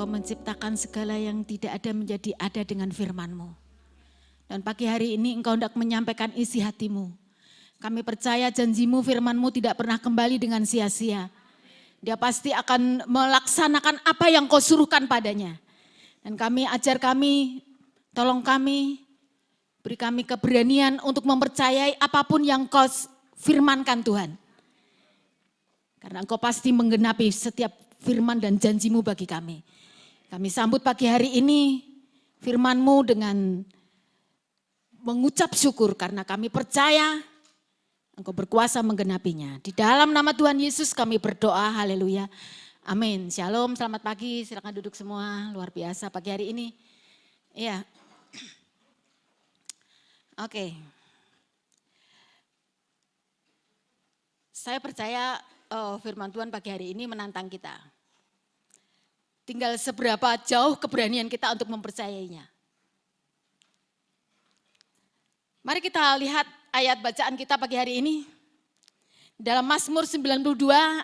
Engkau menciptakan segala yang tidak ada menjadi ada dengan firman-Mu. Dan pagi hari ini Engkau hendak menyampaikan isi hati-Mu. Kami percaya janji-Mu, firman-Mu tidak pernah kembali dengan sia-sia. Dia pasti akan melaksanakan apa yang Kau suruhkan padanya. Dan ajar kami, tolong kami, beri kami keberanian untuk mempercayai apapun yang Kau firmankan Tuhan. Karena Engkau pasti menggenapi setiap firman dan janji-Mu bagi kami. Kami sambut pagi hari ini firman-Mu dengan mengucap syukur karena kami percaya Engkau berkuasa menggenapinya. Di dalam nama Tuhan Yesus kami berdoa, haleluya. Amin. Shalom, selamat pagi, silakan duduk semua. Luar biasa pagi hari ini. Iya. Oke. Saya percaya firman Tuhan pagi hari ini menantang kita. Tinggal seberapa jauh keberanian kita untuk mempercayainya. Mari kita lihat ayat bacaan kita pagi hari ini. Dalam Mazmur 92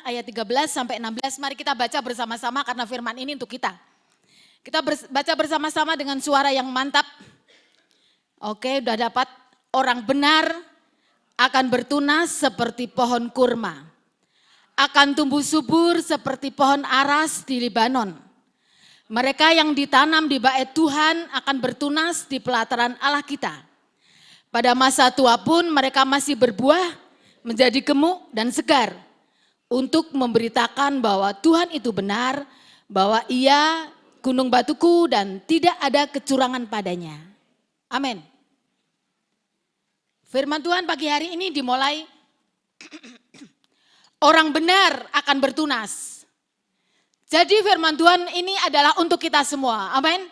ayat 13 sampai 16, mari kita baca bersama-sama karena firman ini untuk kita. Kita baca bersama-sama dengan suara yang mantap. Oke, udah dapat. Orang benar akan bertunas seperti pohon kurma. Akan tumbuh subur seperti pohon aras di Libanon. Mereka yang ditanam di bait Tuhan akan bertunas di pelataran Allah kita. Pada masa tua pun mereka masih berbuah, menjadi gemuk dan segar. Untuk memberitakan bahwa Tuhan itu benar, bahwa Ia gunung batuku dan tidak ada kecurangan padanya. Amin. Firman Tuhan pagi hari ini dimulai, orang benar akan bertunas. Jadi firman Tuhan ini adalah untuk kita semua. Amin.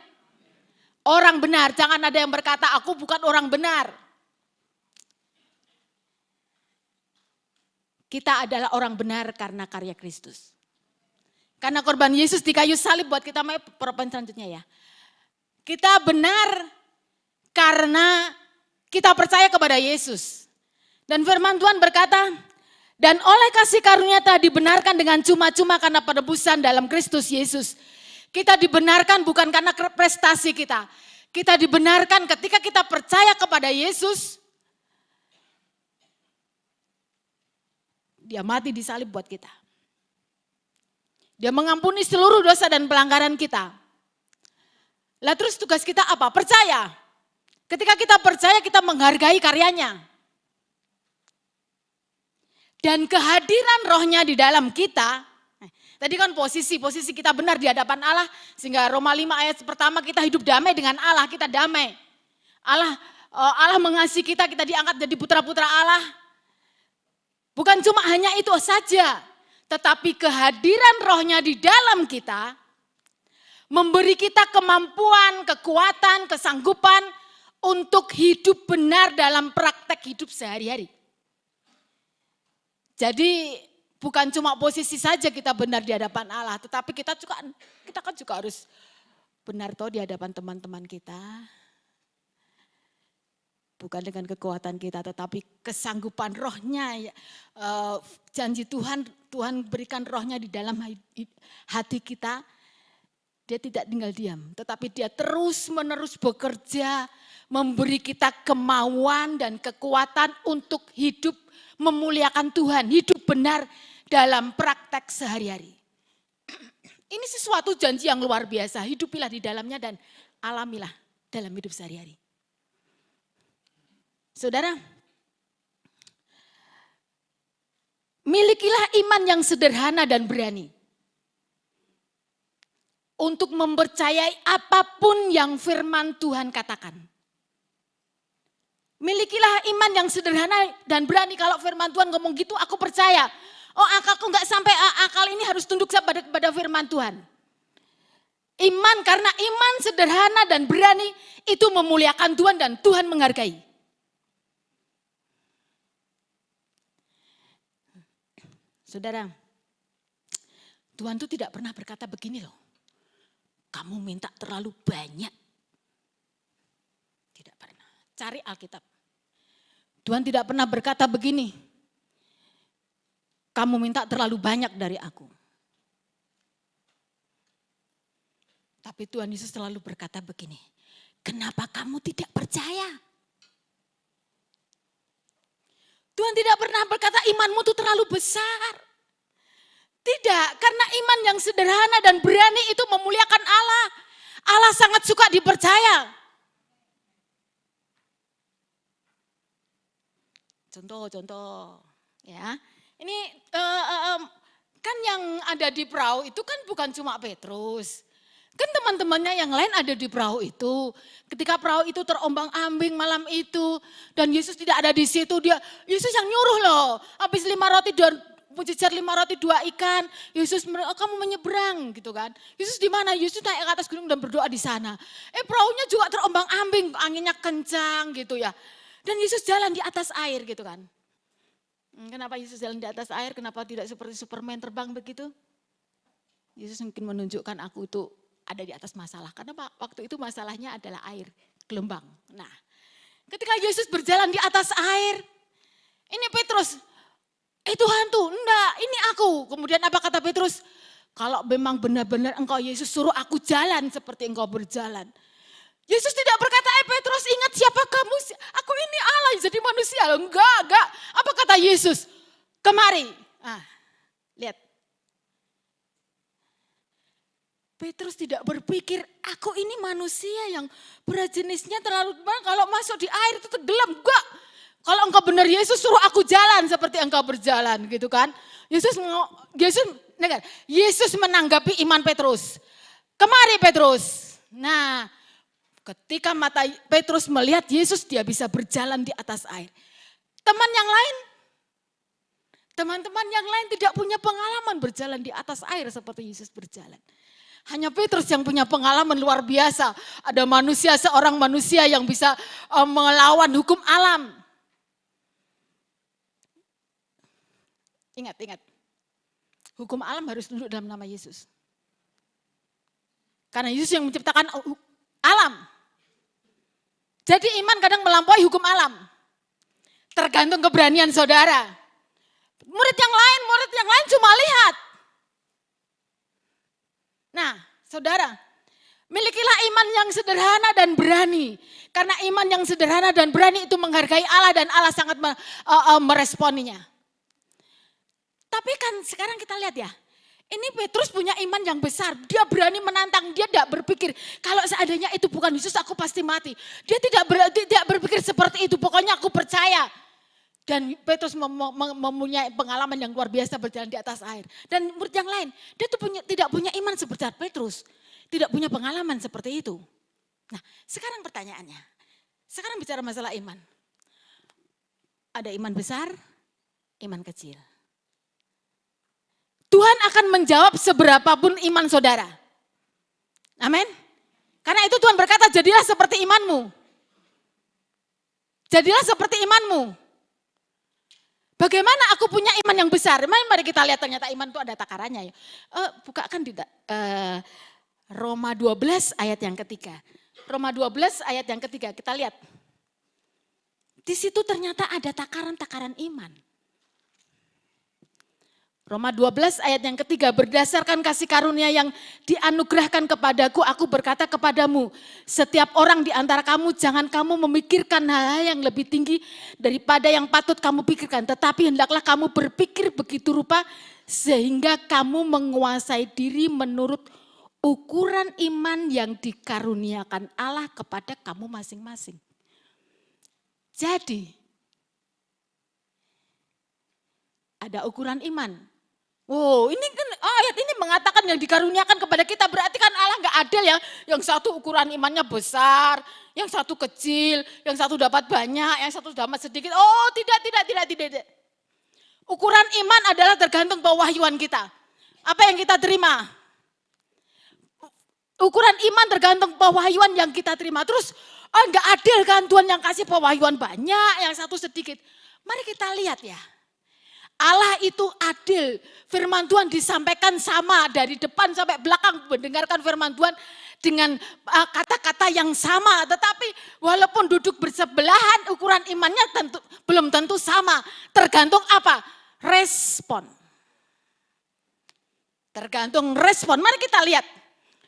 Orang benar, jangan ada yang berkata aku bukan orang benar. Kita adalah orang benar karena karya Kristus. Karena korban Yesus di kayu salib buat kita, propoin selanjutnya ya. Kita benar karena kita percaya kepada Yesus. Dan firman Tuhan berkata, dan oleh kasih karunia telah dibenarkan dengan cuma-cuma karena penebusan dalam Kristus Yesus. Kita dibenarkan bukan karena prestasi kita. Kita dibenarkan ketika kita percaya kepada Yesus. Dia mati di salib buat kita. Dia mengampuni seluruh dosa dan pelanggaran kita. Lah terus tugas kita apa? Percaya. Ketika kita percaya, kita menghargai karyanya. Dan kehadiran rohnya di dalam kita. Tadi kan posisi kita benar di hadapan Allah. Sehingga Roma 5 ayat pertama kita hidup damai dengan Allah. Kita damai. Allah mengasihi kita diangkat jadi putra-putra Allah. Bukan cuma hanya itu saja, tetapi kehadiran rohnya di dalam kita memberi kita kemampuan, kekuatan, kesanggupan untuk hidup benar dalam praktek hidup sehari-hari. Jadi bukan cuma posisi saja kita benar di hadapan Allah, tetapi kita kan juga harus benar toh di hadapan teman-teman kita. Bukan dengan kekuatan kita, tetapi kesanggupan rohnya. Janji Tuhan berikan rohnya di dalam hati kita. Dia tidak tinggal diam, tetapi dia terus menerus bekerja. Memberi kita kemauan dan kekuatan untuk hidup memuliakan Tuhan. Hidup benar dalam praktek sehari-hari. Ini sesuatu janji yang luar biasa. Hidupilah di dalamnya dan alamilah dalam hidup sehari-hari. Saudara, milikilah iman yang sederhana dan berani untuk mempercayai apapun yang firman Tuhan katakan. Milikilah iman yang sederhana dan berani. Kalau firman Tuhan ngomong gitu, aku percaya. Oh, akalku nggak sampai akal ini harus tunduk pada firman Tuhan. Iman, karena iman sederhana dan berani itu memuliakan Tuhan dan Tuhan menghargai. Saudara, Tuhan itu tidak pernah berkata begini loh, kamu minta terlalu banyak. Tidak pernah. Cari Alkitab. Tuhan tidak pernah berkata begini, kamu minta terlalu banyak dari aku. Tapi Tuhan Yesus selalu berkata begini, kenapa kamu tidak percaya? Tuhan tidak pernah berkata imanmu itu terlalu besar. Tidak, karena iman yang sederhana dan berani itu memuliakan Allah. Allah sangat suka dipercaya. Contoh, ya. Ini kan yang ada di perahu itu kan bukan cuma Petrus. Kan teman-temannya yang lain ada di perahu itu. Ketika perahu itu terombang-ambing malam itu dan Yesus tidak ada di situ, Yesus yang nyuruh loh. Habis 5 roti dan mujizat 5 roti 2 ikan, Yesus kamu menyeberang gitu kan. Yesus di mana? Yesus naik ke atas gunung dan berdoa di sana. Perahunya juga terombang-ambing, anginnya kencang gitu ya. Dan Yesus jalan di atas air gitu kan. Kenapa Yesus jalan di atas air? Kenapa tidak seperti Superman terbang begitu? Yesus mungkin menunjukkan aku itu ada di atas masalah. Karena waktu itu masalahnya adalah air, gelombang. Nah, ketika Yesus berjalan di atas air, ini Petrus, itu hantu, enggak, ini aku. Kemudian apa kata Petrus? Kalau memang benar-benar engkau Yesus suruh aku jalan seperti engkau berjalan. Yesus tidak berkata, Petrus ingat siapa kamu? Aku ini Allah jadi manusia. Enggak. Apa kata Yesus? Kemari. Lihat. Petrus tidak berpikir, aku ini manusia yang berat jenisnya terlalu banyak. Kalau masuk di air itu tenggelam. Enggak. Kalau engkau benar Yesus suruh aku jalan seperti engkau berjalan gitu kan. Yesus menanggapi iman Petrus. Kemari Petrus. Nah, ketika mata Petrus melihat Yesus, dia bisa berjalan di atas air. Teman-teman yang lain tidak punya pengalaman berjalan di atas air seperti Yesus berjalan. Hanya Petrus yang punya pengalaman luar biasa. Ada seorang manusia yang bisa melawan hukum alam. Ingat. Hukum alam harus tunduk dalam nama Yesus. Karena Yesus yang menciptakan alam. Jadi iman kadang melampaui hukum alam. Tergantung keberanian saudara. Murid yang lain cuma lihat. Nah, saudara, milikilah iman yang sederhana dan berani. Karena iman yang sederhana dan berani itu menghargai Allah dan Allah sangat meresponinya. Tapi kan sekarang kita lihat ya, ini Petrus punya iman yang besar. Dia berani menantang, dia tidak berpikir kalau seandainya itu bukan Yesus aku pasti mati. Dia tidak berpikir seperti itu, pokoknya aku percaya. Dan Petrus mempunyai pengalaman yang luar biasa berjalan di atas air. Dan murid yang lain, dia tuh tidak punya iman seperti Petrus. Tidak punya pengalaman seperti itu. Nah, sekarang pertanyaannya. Sekarang bicara masalah iman. Ada iman besar, iman kecil. Tuhan akan menjawab seberapapun iman saudara. Amin. Karena itu Tuhan berkata, jadilah seperti imanmu. Jadilah seperti imanmu. Bagaimana aku punya iman yang besar? Mari kita lihat ternyata iman itu ada takarannya ya. Bukakan tidak Roma 12 ayat yang ketiga. Roma 12 ayat yang ketiga, kita lihat. Di situ ternyata ada takaran-takaran iman. Roma 12 ayat yang ketiga, berdasarkan kasih karunia yang dianugerahkan kepadaku, aku berkata kepadamu, setiap orang di antara kamu jangan kamu memikirkan hal-hal yang lebih tinggi daripada yang patut kamu pikirkan. Tetapi hendaklah kamu berpikir begitu rupa sehingga kamu menguasai diri menurut ukuran iman yang dikaruniakan Allah kepada kamu masing-masing. Jadi, ada ukuran iman. Ini kan ayat ini mengatakan yang dikaruniakan kepada kita, berarti kan Allah nggak adil ya. Yang satu ukuran imannya besar, yang satu kecil, yang satu dapat banyak, yang satu dapat sedikit. Tidak. Ukuran iman adalah tergantung pewahyuan kita. Apa yang kita terima? Ukuran iman tergantung pewahyuan yang kita terima. Terus nggak adil kan Tuhan yang kasih pewahyuan banyak, yang satu sedikit. Mari kita lihat ya. Allah itu adil, firman Tuhan disampaikan sama dari depan sampai belakang, mendengarkan firman Tuhan dengan kata-kata yang sama. Tetapi walaupun duduk bersebelahan, ukuran imannya belum tentu sama. Tergantung apa? Respon. Tergantung respon. Mari kita lihat.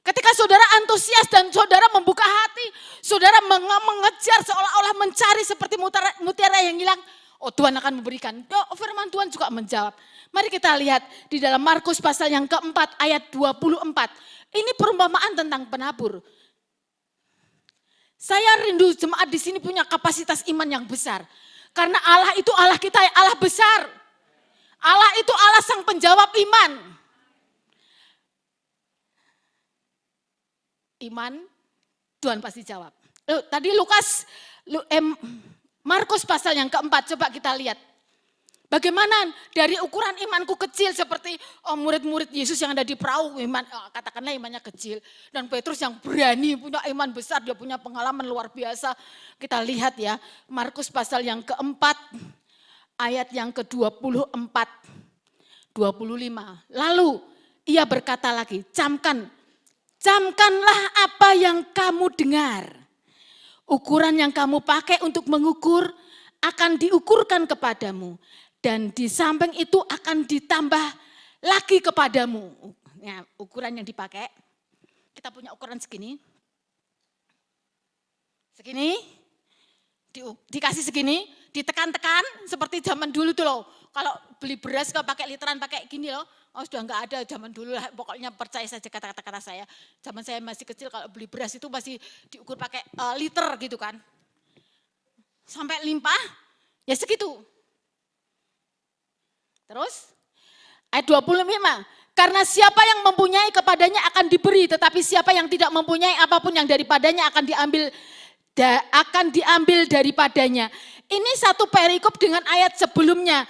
Ketika saudara antusias dan saudara membuka hati, saudara mengejar seolah-olah mencari seperti mutiara yang hilang, oh Tuhan akan memberikan. Oh, firman Tuhan juga menjawab. Mari kita lihat di dalam Markus pasal yang keempat ayat 24. Ini perumpamaan tentang penabur. Saya rindu jemaat di sini punya kapasitas iman yang besar. Karena Allah itu Allah kita, Allah besar. Allah itu Allah sang penjawab iman. Iman, Tuhan pasti jawab. Tadi Markus pasal yang keempat, coba kita lihat. Bagaimana dari ukuran imanku kecil seperti murid-murid Yesus yang ada di perahu, katakanlah imannya kecil. Dan Petrus yang berani, punya iman besar, dia punya pengalaman luar biasa. Kita lihat ya, Markus pasal yang keempat, ayat yang ke-24, 25. Lalu ia berkata lagi, camkanlah apa yang kamu dengar. Ukuran yang kamu pakai untuk mengukur akan diukurkan kepadamu. Dan di samping itu akan ditambah lagi kepadamu. Ya, ukuran yang dipakai, kita punya ukuran segini. Segini, dikasih segini, ditekan-tekan seperti zaman dulu tuh loh. Kalau beli beras kalau pakai literan pakai gini loh. Oh sudah enggak ada zaman dulu lah, pokoknya percaya saja kata-kata saya. Zaman saya masih kecil kalau beli beras itu masih diukur pakai liter gitu kan. Sampai limpah, ya segitu. Terus ayat 25, karena siapa yang mempunyai kepadanya akan diberi, tetapi siapa yang tidak mempunyai apapun yang daripadanya akan diambil daripadanya. Ini satu perikop dengan ayat sebelumnya.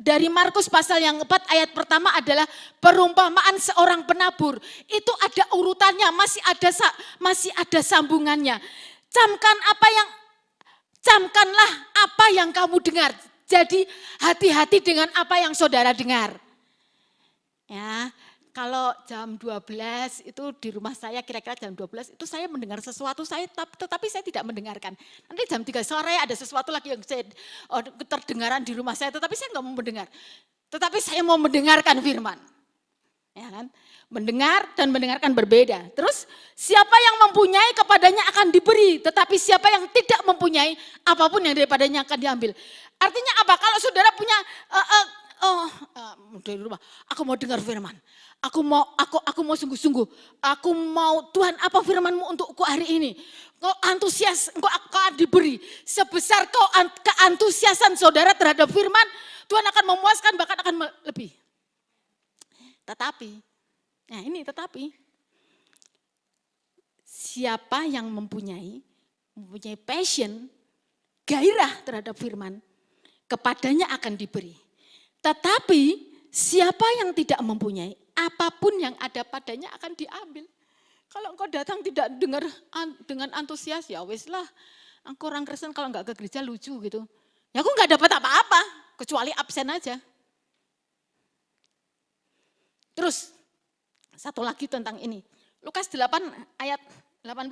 Dari Markus pasal yang 4 ayat pertama adalah perumpamaan seorang penabur. Itu ada urutannya, masih ada sambungannya. Camkanlah apa yang kamu dengar. Jadi hati-hati dengan apa yang saudara dengar. Ya, kalau jam 12 itu di rumah saya kira-kira jam 12 itu saya mendengar sesuatu, tetapi saya tidak mendengarkan. Nanti jam 3 sore ada sesuatu lagi yang terdengaran di rumah saya, tetapi saya nggak mau mendengar. Tetapi saya mau mendengarkan firman. Ya kan? Mendengar dan mendengarkan berbeda. Terus siapa yang mempunyai kepadanya akan diberi, tetapi siapa yang tidak mempunyai apapun yang daripadanya akan diambil. Artinya apa? Kalau saudara punya dari rumah, aku mau dengar firman. Aku mau sungguh-sungguh. Aku mau Tuhan apa firman-Mu untukku hari ini. Kau antusias, engkau akan diberi. Sebesar keantusiasan saudara terhadap firman, Tuhan akan memuaskan bahkan akan lebih. Tetapi siapa yang mempunyai passion, gairah terhadap firman, kepadanya akan diberi. Tetapi siapa yang tidak mempunyai, apapun yang ada padanya akan diambil. Kalau engkau datang tidak dengar dengan antusias, ya wes lah. Engkau orang Kristen kalau enggak ke gereja lucu gitu. Ya aku enggak dapat apa-apa, kecuali absen aja. Terus satu lagi tentang ini. Lukas 8 ayat 18.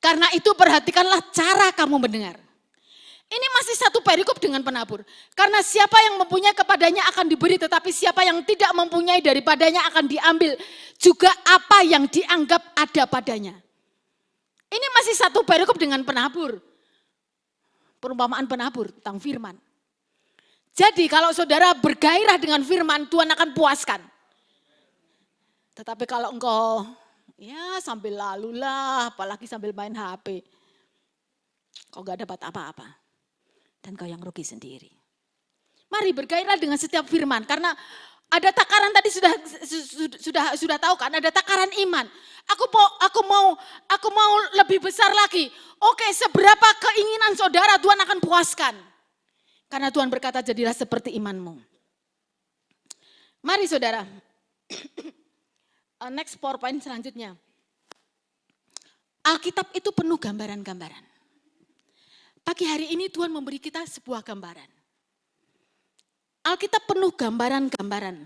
Karena itu perhatikanlah cara kamu mendengar. Ini masih satu perikop dengan penabur. Karena siapa yang mempunyai kepadanya akan diberi, tetapi siapa yang tidak mempunyai daripadanya akan diambil juga apa yang dianggap ada padanya. Ini masih satu perikop dengan penabur. Perumpamaan penabur tentang firman. Jadi kalau saudara bergairah dengan firman, Tuhan akan puaskan. Tetapi kalau engkau ya sambil lalu lah, apalagi sambil main HP, kau gak dapat apa-apa. Dan kau yang rugi sendiri. Mari bergairah dengan setiap firman, karena ada takaran tadi sudah tahu kan, ada takaran iman. Aku mau lebih besar lagi. Oke, seberapa keinginan saudara Tuhan akan puaskan. Karena Tuhan berkata jadilah seperti imanmu. Mari saudara. Next PowerPoint selanjutnya. Alkitab itu penuh gambaran-gambaran. Pagi hari ini Tuhan memberi kita sebuah gambaran. Alkitab penuh gambaran-gambaran.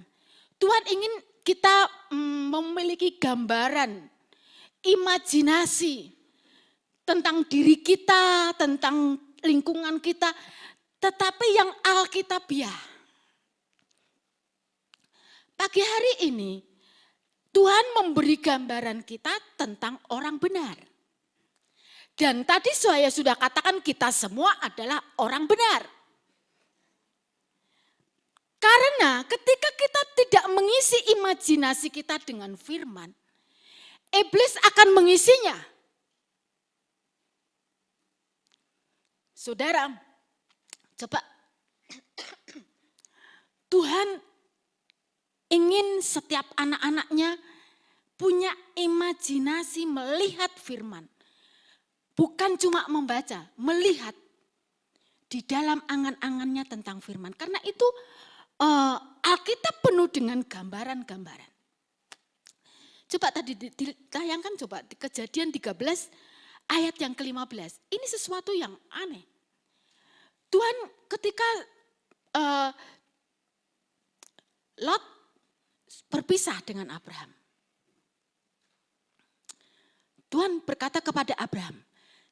Tuhan ingin kita memiliki gambaran, imajinasi tentang diri kita, tentang lingkungan kita, tetapi yang alkitabiah. pagi hari ini Tuhan memberi gambaran kita tentang orang benar. Dan tadi saya sudah katakan kita semua adalah orang benar. Karena ketika kita tidak mengisi imajinasi kita dengan firman, iblis akan mengisinya. Saudara, coba Tuhan ingin setiap anak-anaknya punya imajinasi melihat firman. Bukan cuma membaca, melihat di dalam angan-angannya tentang firman. Karena itu Alkitab penuh dengan gambaran-gambaran. Coba tadi ditayangkan, coba Kejadian 13 ayat yang ke-15. Ini sesuatu yang aneh. Tuhan ketika Lot berpisah dengan Abraham. Tuhan berkata kepada Abraham,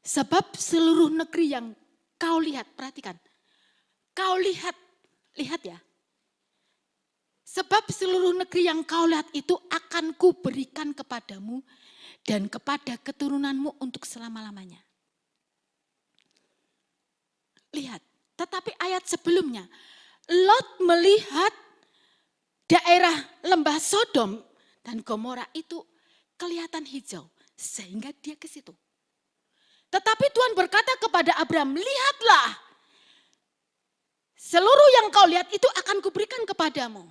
sebab seluruh negeri yang kau lihat, perhatikan. Kau lihat ya. Sebab seluruh negeri yang kau lihat itu akan kuberikan kepadamu dan kepada keturunanmu untuk selama-lamanya. Lihat, tetapi ayat sebelumnya, Lot melihat daerah lembah Sodom dan Gomora itu kelihatan hijau, sehingga dia ke situ. Tetapi Tuhan berkata kepada Abraham, lihatlah, seluruh yang kau lihat itu akan kuberikan kepadamu.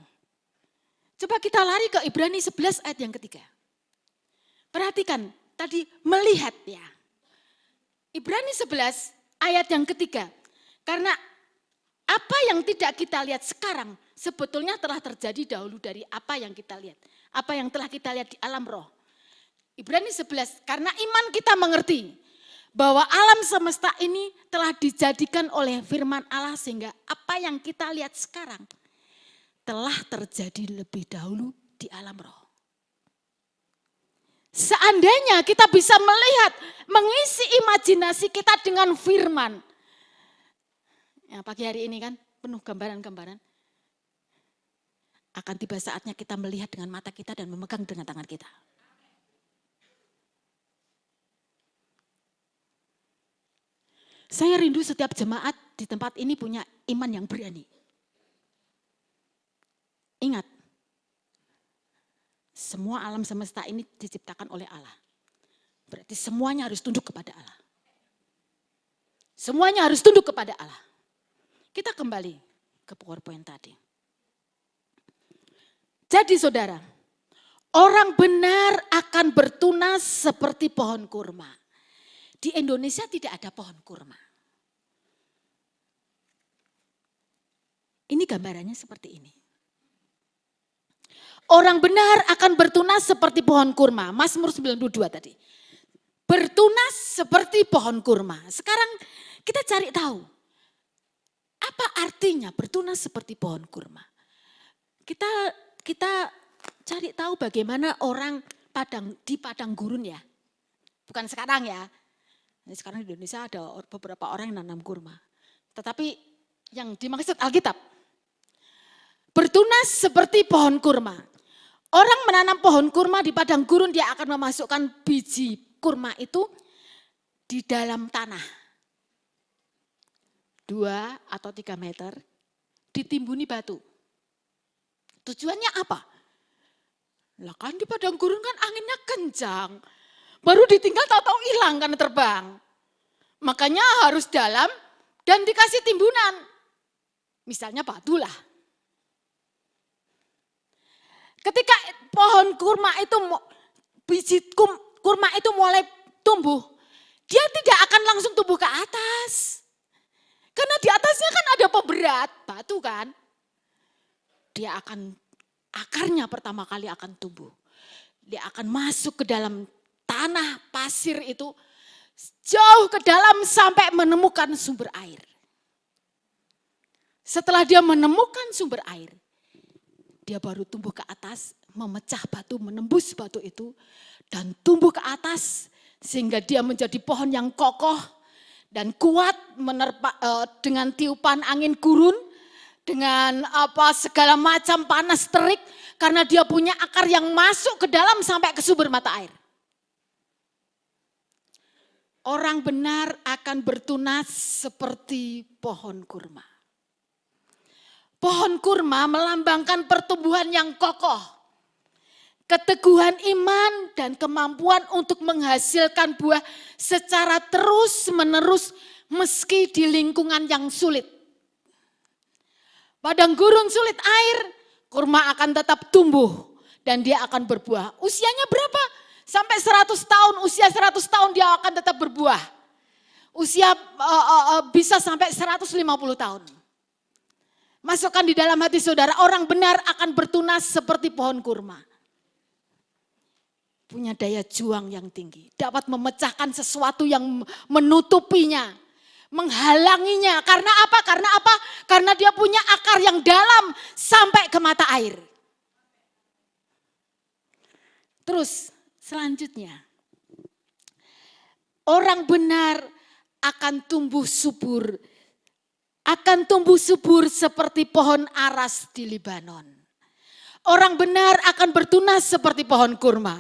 Coba kita lari ke Ibrani 11 ayat yang ketiga. Perhatikan, tadi melihat ya. Ibrani 11 ayat yang ketiga. Karena apa yang tidak kita lihat sekarang sebetulnya telah terjadi dahulu dari apa yang kita lihat. Apa yang telah kita lihat di alam roh. Ibrani 11, karena iman kita mengerti bahwa alam semesta ini telah dijadikan oleh firman Allah sehingga apa yang kita lihat sekarang telah terjadi lebih dahulu di alam roh. Seandainya kita bisa melihat, mengisi imajinasi kita dengan firman. Ya, pagi hari ini kan penuh gambaran-gambaran. Akan tiba saatnya kita melihat dengan mata kita dan memegang dengan tangan kita. Saya rindu setiap jemaat di tempat ini punya iman yang berani. Ingat, semua alam semesta ini diciptakan oleh Allah. Berarti semuanya harus tunduk kepada Allah. Semuanya harus tunduk kepada Allah. Kita kembali ke PowerPoint tadi. Jadi saudara, orang benar akan bertunas seperti pohon kurma. Di Indonesia tidak ada pohon kurma. Ini gambarannya seperti ini. Orang benar akan bertunas seperti pohon kurma. Mazmur 92 tadi. Bertunas seperti pohon kurma. Sekarang kita cari tahu. Apa artinya bertunas seperti pohon kurma? Kita cari tahu bagaimana orang di padang gurun ya. Bukan sekarang ya. Sekarang di Indonesia ada beberapa orang yang nanam kurma. Tetapi yang dimaksud Alkitab. Bertunas seperti pohon kurma. Orang menanam pohon kurma di padang gurun, dia akan memasukkan biji kurma itu di dalam tanah. 2 atau 3 meter, ditimbuni batu. Tujuannya apa? Lah kan di padang gurun kan anginnya kencang. Baru ditinggal tahu-tahu hilang karena terbang. Makanya harus dalam dan dikasih timbunan. Misalnya batu lah. Ketika pohon kurma itu, biji kurma itu mulai tumbuh, dia tidak akan langsung tumbuh ke atas. Karena di atasnya kan ada pemberat, batu kan. Dia akan, akarnya pertama kali akan tumbuh. Dia akan masuk ke dalam tanah pasir itu, jauh ke dalam sampai menemukan sumber air. Setelah dia menemukan sumber air, dia baru tumbuh ke atas, memecah batu, menembus batu itu, dan tumbuh ke atas sehingga dia menjadi pohon yang kokoh dan kuat dengan tiupan angin gurun, dengan segala macam panas terik karena dia punya akar yang masuk ke dalam sampai ke sumber mata air. Orang benar akan bertunas seperti pohon kurma. Pohon kurma melambangkan pertumbuhan yang kokoh, keteguhan iman dan kemampuan untuk menghasilkan buah secara terus-menerus meski di lingkungan yang sulit. Padang gurun sulit air, kurma akan tetap tumbuh dan dia akan berbuah. Usianya berapa? Sampai 100 tahun, usia 100 tahun dia akan tetap berbuah. Usia bisa sampai 150 tahun. Masukkan di dalam hati saudara, orang benar akan bertunas seperti pohon kurma. Punya daya juang yang tinggi, dapat memecahkan sesuatu yang menutupinya, menghalanginya. Karena apa? Karena dia punya akar yang dalam sampai ke mata air. Terus selanjutnya, orang benar akan tumbuh subur. Akan tumbuh subur seperti pohon aras di Libanon. Orang benar akan bertunas seperti pohon kurma.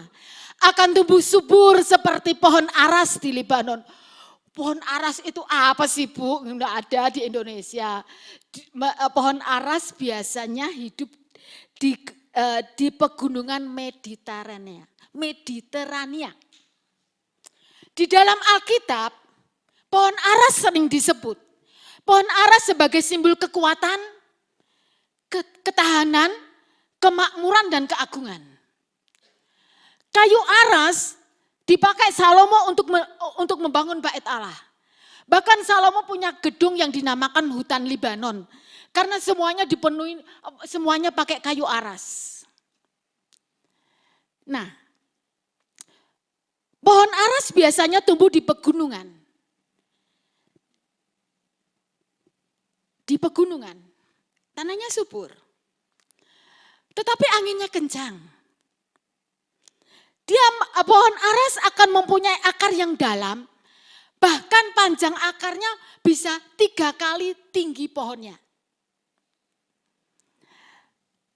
Akan tumbuh subur seperti pohon aras di Libanon. Pohon aras itu apa sih Bu? Nggak ada di Indonesia. Pohon aras biasanya hidup di pegunungan Mediterania. Di dalam Alkitab, pohon aras sering disebut. Pohon aras sebagai simbol kekuatan, ketahanan, kemakmuran dan keagungan. Kayu aras dipakai Salomo untuk membangun bait Allah. Bahkan Salomo punya gedung yang dinamakan hutan Libanon. Karena semuanya pakai kayu aras. Nah, pohon aras biasanya tumbuh di pegunungan. Di pegunungan, tanahnya subur. Tetapi anginnya kencang. Pohon aras akan mempunyai akar yang dalam, bahkan panjang akarnya bisa 3 kali tinggi pohonnya.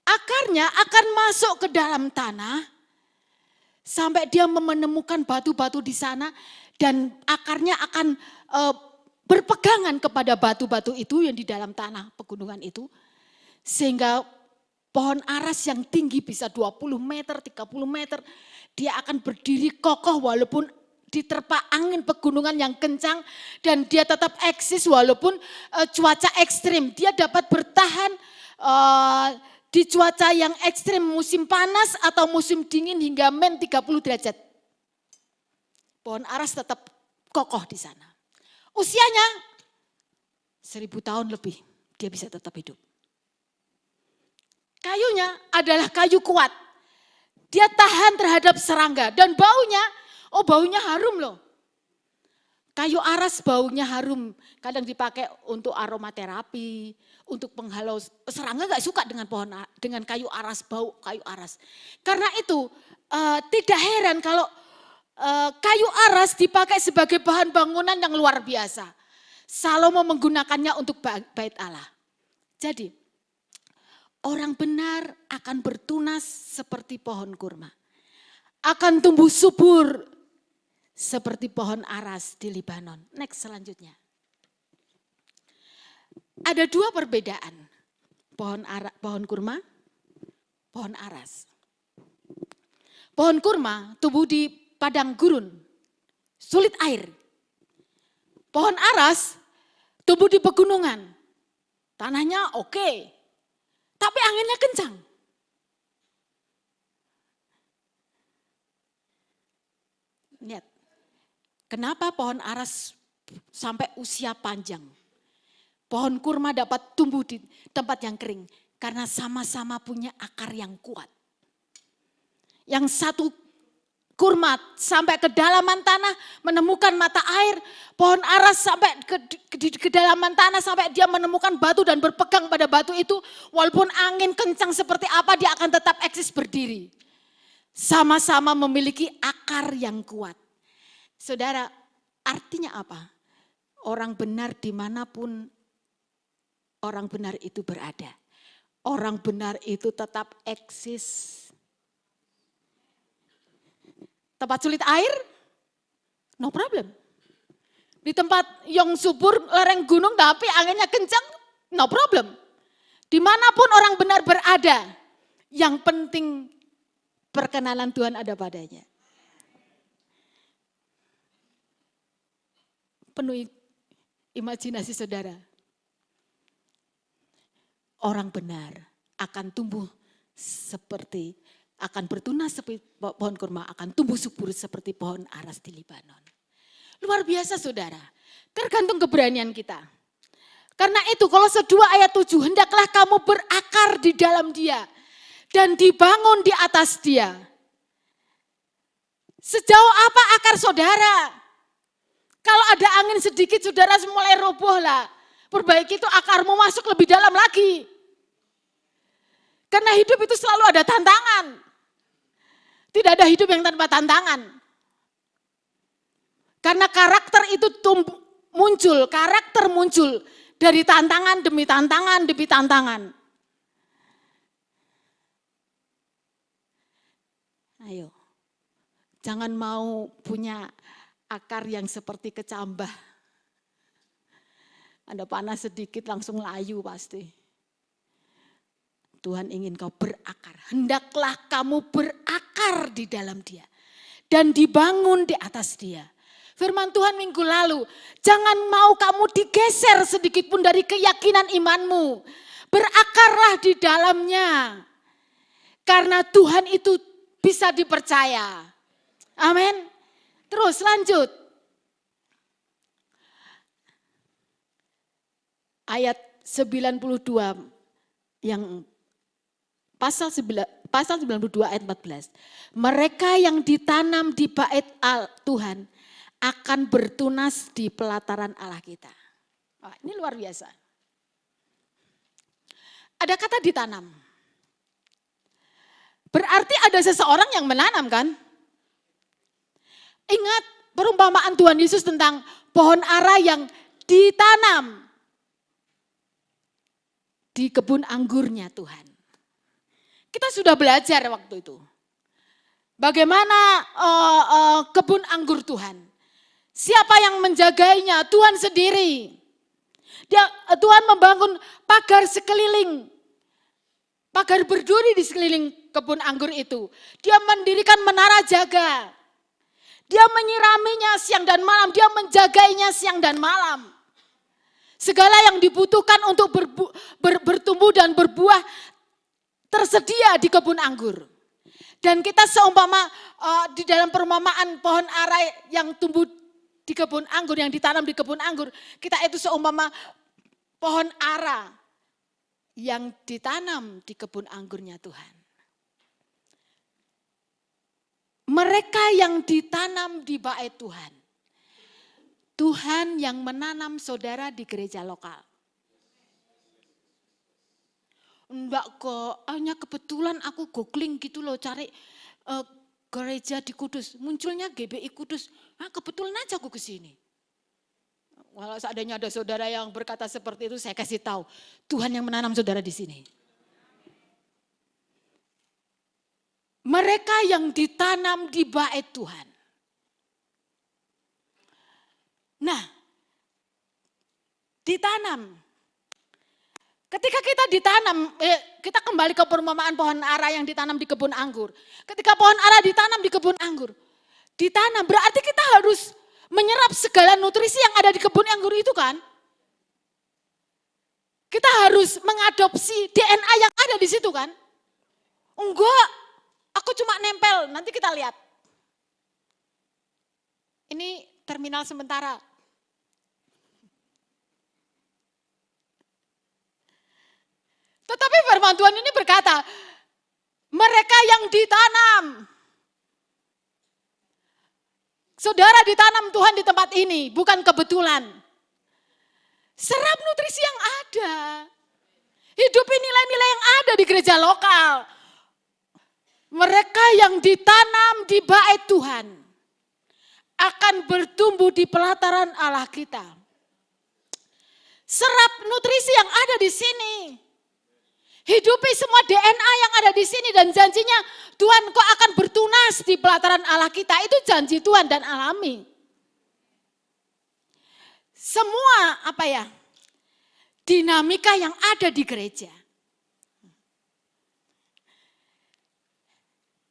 Akarnya akan masuk ke dalam tanah, sampai dia menemukan batu-batu di sana dan akarnya akan berpegangan kepada batu-batu itu yang di dalam tanah pegunungan itu. Sehingga pohon aras yang tinggi bisa 20 meter, 30 meter, dia akan berdiri kokoh walaupun diterpa angin pegunungan yang kencang dan dia tetap eksis walaupun cuaca ekstrim. Dia dapat bertahan di cuaca yang ekstrim, musim panas atau musim dingin hingga -30 derajat. Pohon aras tetap kokoh di sana. Usianya 1000 tahun lebih, dia bisa tetap hidup. Kayunya adalah kayu kuat. Dia tahan terhadap serangga dan baunya harum loh. Kayu aras baunya harum, kadang dipakai untuk aromaterapi, untuk penghalau. Serangga gak suka dengan kayu aras, bau kayu aras. Karena itu tidak heran kalau kayu aras dipakai sebagai bahan bangunan yang luar biasa. Salomo menggunakannya untuk bait Allah. Jadi orang benar akan bertunas seperti pohon kurma. Akan tumbuh subur seperti pohon aras di Libanon. Next selanjutnya. Ada 2 perbedaan. Pohon kurma, pohon aras. Pohon kurma tumbuh di padang gurun, sulit air. Pohon aras tumbuh di pegunungan. Tanahnya oke, tapi anginnya kencang. Lihat, kenapa pohon aras sampai usia panjang? Pohon kurma dapat tumbuh di tempat yang kering karena sama-sama punya akar yang kuat. Yang satu kurma sampai kedalaman tanah menemukan mata air, pohon aras sampai ke kedalaman tanah sampai dia menemukan batu dan berpegang pada batu itu, walaupun angin kencang seperti apa dia akan tetap eksis berdiri. Sama-sama memiliki akar yang kuat. Saudara, artinya apa? Orang benar dimanapun orang benar itu berada. Orang benar itu tetap eksis. Tempat sulit air, no problem. Di tempat yang subur, lereng gunung, tapi anginnya kencang, no problem. Dimanapun orang benar berada, yang penting perkenanan Tuhan ada padanya. Penuhi imajinasi saudara. Orang benar akan tumbuh seperti, akan bertunas seperti pohon kurma, akan tumbuh subur seperti pohon aras di Libanon. Luar biasa saudara, tergantung keberanian kita. Karena itu Kolose 2 ayat 7, hendaklah kamu berakar di dalam Dia dan dibangun di atas Dia. Sejauh apa akar saudara? Kalau ada angin sedikit saudara mulai roboh lah. Perbaiki itu akarmu masuk lebih dalam lagi. Karena hidup itu selalu ada tantangan. Tidak ada hidup yang tanpa tantangan. Karena karakter itu karakter muncul dari tantangan demi tantangan demi tantangan. Ayo, jangan mau punya akar yang seperti kecambah. Ada panas sedikit langsung layu pasti. Tuhan ingin kau berakar. Hendaklah kamu berakar di dalam Dia. Dan dibangun di atas Dia. Firman Tuhan minggu lalu. Jangan mau kamu digeser sedikit pun dari keyakinan imanmu. Berakarlah di dalamnya. Karena Tuhan itu bisa dipercaya. Amin. Terus lanjut. Ayat 92 yang pasal 92 ayat 14. Mereka yang ditanam di bait Tuhan akan bertunas di pelataran Allah kita. Oh, ini luar biasa. Ada kata ditanam. Berarti ada seseorang yang menanam kan? Ingat perumpamaan Tuhan Yesus tentang pohon ara yang ditanam di kebun anggurnya Tuhan. Kita sudah belajar waktu itu. Bagaimana kebun anggur Tuhan. Siapa yang menjagainya? Tuhan sendiri. Tuhan membangun pagar sekeliling. Pagar berduri di sekeliling kebun anggur itu. Dia mendirikan menara jaga. Dia menyiraminya siang dan malam, dia menjagainya siang dan malam. Segala yang dibutuhkan untuk bertumbuh dan berbuah tersedia di kebun anggur. Dan kita seumpama di dalam perumpamaan pohon ara yang tumbuh di kebun anggur, yang ditanam di kebun anggur, kita itu seumpama pohon ara yang ditanam di kebun anggurnya Tuhan. Mereka yang ditanam di bait Tuhan. Tuhan yang menanam saudara di gereja lokal. Enggak kok, hanya kebetulan aku googling gitu loh cari gereja di Kudus. Munculnya GBI Kudus, kebetulan aja aku ke sini. Kalau seandainya ada saudara yang berkata seperti itu, saya kasih tahu. Tuhan yang menanam saudara di sini. Mereka yang ditanam di bait Tuhan. Nah, ditanam. Ketika kita ditanam, kita kembali ke perumpamaan pohon ara yang ditanam di kebun anggur. Ketika pohon ara ditanam di kebun anggur, ditanam berarti kita harus menyerap segala nutrisi yang ada di kebun anggur itu kan. Kita harus mengadopsi DNA yang ada di situ kan. Enggak, aku cuma nempel, nanti kita lihat. Ini terminal sementara. Tetapi firman Tuhan ini berkata, mereka yang ditanam. Saudara ditanam Tuhan di tempat ini, bukan kebetulan. Serap nutrisi yang ada. Hidupi nilai-nilai yang ada di gereja lokal. Mereka yang ditanam di bait Tuhan akan bertumbuh di pelataran Allah kita. Serap nutrisi yang ada di sini. Hidupi semua DNA yang ada di sini dan janjinya Tuhan kau akan bertunas di pelataran Allah kita. Itu janji Tuhan dan alami. Semua dinamika yang ada di gereja.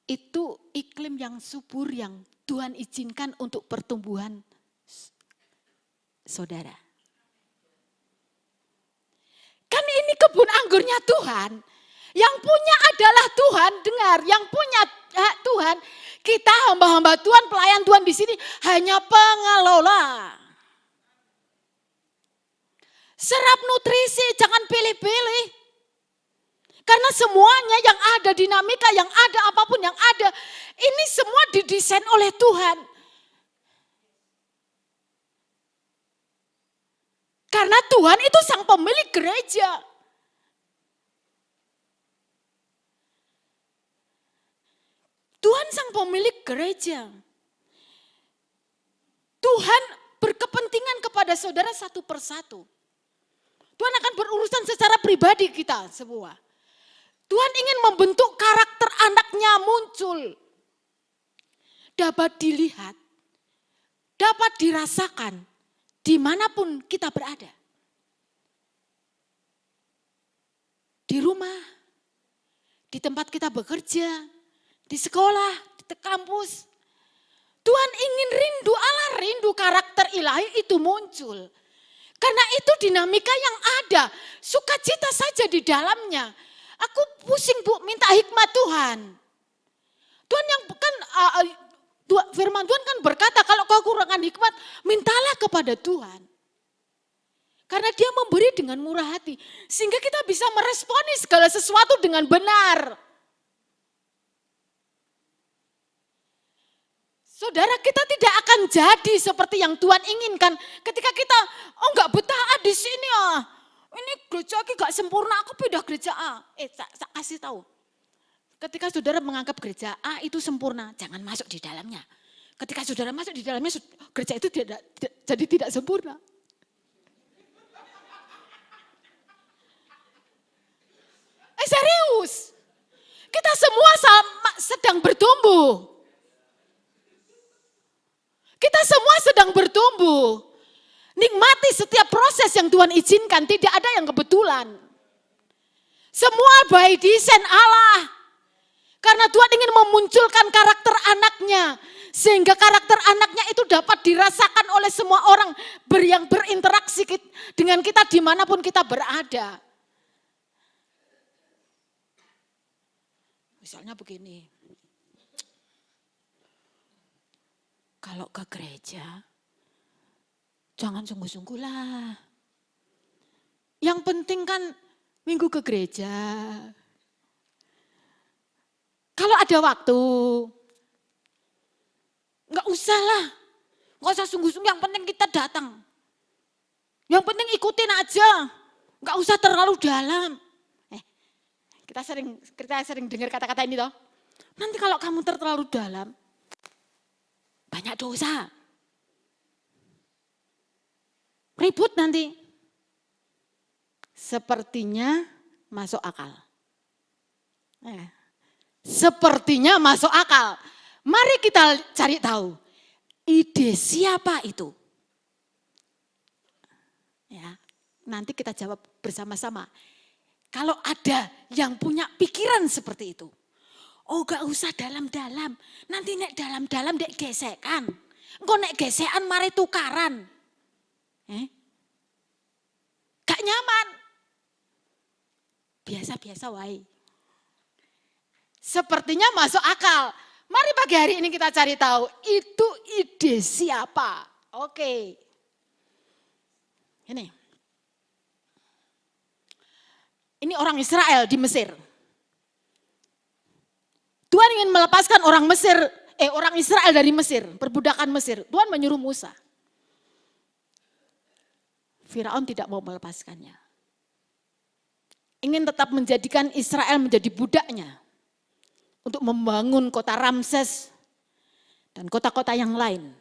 Itu iklim yang subur yang Tuhan izinkan untuk pertumbuhan saudara. Kan ini kebun anggurnya Tuhan. Yang punya adalah Tuhan, dengar, yang punya Tuhan. Kita hamba-hamba Tuhan, pelayan Tuhan di sini hanya pengelola. Serap nutrisi, jangan pilih-pilih. Karena semuanya yang ada, dinamika yang ada, apapun yang ada, ini semua didesain oleh Tuhan. Karena Tuhan itu sang pemilik gereja. Tuhan sang pemilik gereja. Tuhan berkepentingan kepada saudara satu persatu. Tuhan akan berurusan secara pribadi kita semua. Tuhan ingin membentuk karakter anaknya muncul. Dapat dilihat, dapat dirasakan dimanapun kita berada. Di rumah, di tempat kita bekerja, di sekolah, di kampus. Tuhan ingin rindu, Allah rindu karakter ilahi itu muncul. Karena itu dinamika yang ada, sukacita saja di dalamnya. Aku pusing Bu, minta hikmat Tuhan. Tuhan yang kan firman Tuhan kan berkata kalau kau kurangkan hikmat, mintalah kepada Tuhan. Karena dia memberi dengan murah hati. Sehingga kita bisa meresponi segala sesuatu dengan benar. Saudara, kita tidak akan jadi seperti yang Tuhan inginkan. Ketika kita, enggak betah di sini ini gereja ini gak sempurna, aku pindah gereja A. Tak kasih tahu. Ketika saudara menganggap gereja A itu sempurna, jangan masuk di dalamnya. Ketika saudara masuk di dalamnya, gereja itu jadi tidak sempurna. Serius. Kita semua sedang bertumbuh. Kita semua sedang bertumbuh. Nikmati setiap proses yang Tuhan izinkan, tidak ada yang kebetulan. Semua by design Allah. Karena Tuhan ingin memunculkan karakter anaknya. Sehingga karakter anaknya itu dapat dirasakan oleh semua orang yang berinteraksi dengan kita dimanapun kita berada. Misalnya begini. Kalau ke gereja, jangan sungguh-sungguh lah. Yang penting kan minggu ke gereja. Kalau ada waktu, nggak usah lah. Nggak usah sungguh-sungguh, yang penting kita datang. Yang penting ikutin aja. Nggak usah terlalu dalam. Kita sering dengar kata-kata ini toh. Nanti kalau kamu terlalu dalam, banyak dosa. Ribut nanti. Sepertinya masuk akal. Sepertinya masuk akal. Mari kita cari tahu. Ide siapa itu? Ya, nanti kita jawab bersama-sama. Kalau ada yang punya pikiran seperti itu. Oh gak usah dalam-dalam. Nanti nek dalam-dalam dek gesekan. Engko nek gesekan mari tukaran. Gak nyaman. Biasa-biasa wae. Sepertinya masuk akal. Mari pagi hari ini kita cari tahu. Itu ide siapa? Oke. Ini orang Israel di Mesir. Tuhan ingin melepaskan orang Israel dari Mesir, perbudakan Mesir. Tuhan menyuruh Musa. Firaun tidak mau melepaskannya. Ingin tetap menjadikan Israel menjadi budaknya. Untuk membangun kota Ramses dan kota-kota yang lain.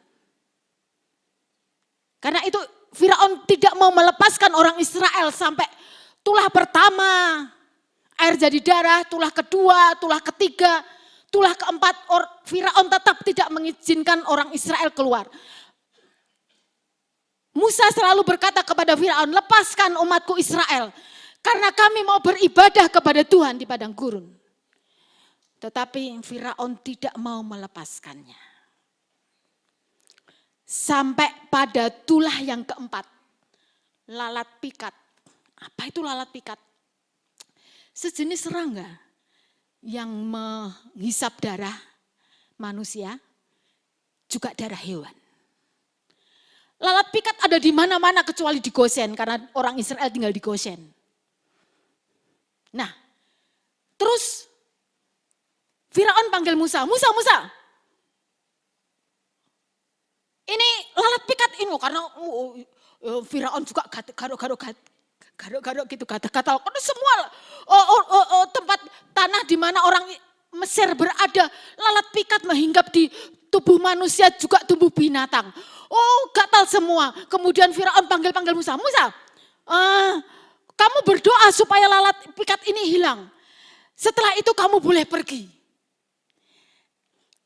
Karena itu Firaun tidak mau melepaskan orang Israel sampai tulah pertama air jadi darah, tulah kedua, tulah ketiga, tulah keempat, Firaun tetap tidak mengizinkan orang Israel keluar. Musa selalu berkata kepada Firaun, lepaskan umatku Israel, karena kami mau beribadah kepada Tuhan di padang gurun. Tetapi Firaun tidak mau melepaskannya. Sampai pada tulah yang keempat, lalat pikat. Apa itu lalat pikat? Sejenis serangga yang menghisap darah manusia, juga darah hewan. Lalat pikat ada di mana-mana kecuali di Goshen, karena orang Israel tinggal di Goshen. Nah, terus Firaun panggil Musa, Musa. Ini lalat pikat ini, karena Firaun juga garuk-garuk gitu, gatal-gatal. Karena semua tempat tanah di mana orang Mesir berada, lalat pikat menghinggap di tubuh manusia, juga tubuh binatang. Oh, gatal semua. Kemudian Firaun panggil Musa, kamu berdoa supaya lalat pikat ini hilang. Setelah itu kamu boleh pergi.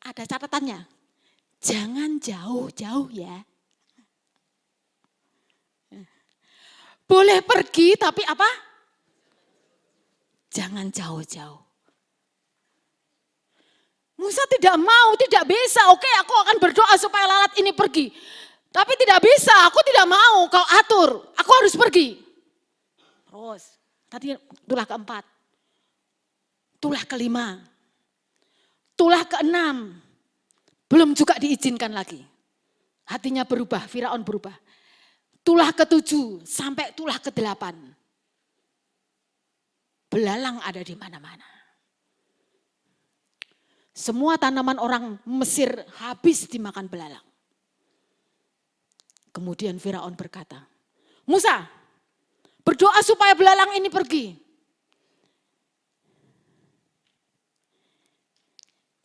Ada catatannya, jangan jauh-jauh ya. Boleh pergi tapi apa? Jangan jauh-jauh. Musa tidak mau, tidak bisa. Oke, aku akan berdoa supaya lalat ini pergi. Tapi tidak bisa, aku tidak mau, kau atur. Aku harus pergi. Terus, tadi tulah keempat. Tulah kelima. Tulah keenam. Belum juga diizinkan lagi. Hatinya berubah, Firaun berubah. Tulah ketujuh sampai tulah kedelapan. Belalang ada di mana-mana. Semua tanaman orang Mesir habis dimakan belalang. Kemudian Firaun berkata, Musa, berdoa supaya belalang ini pergi.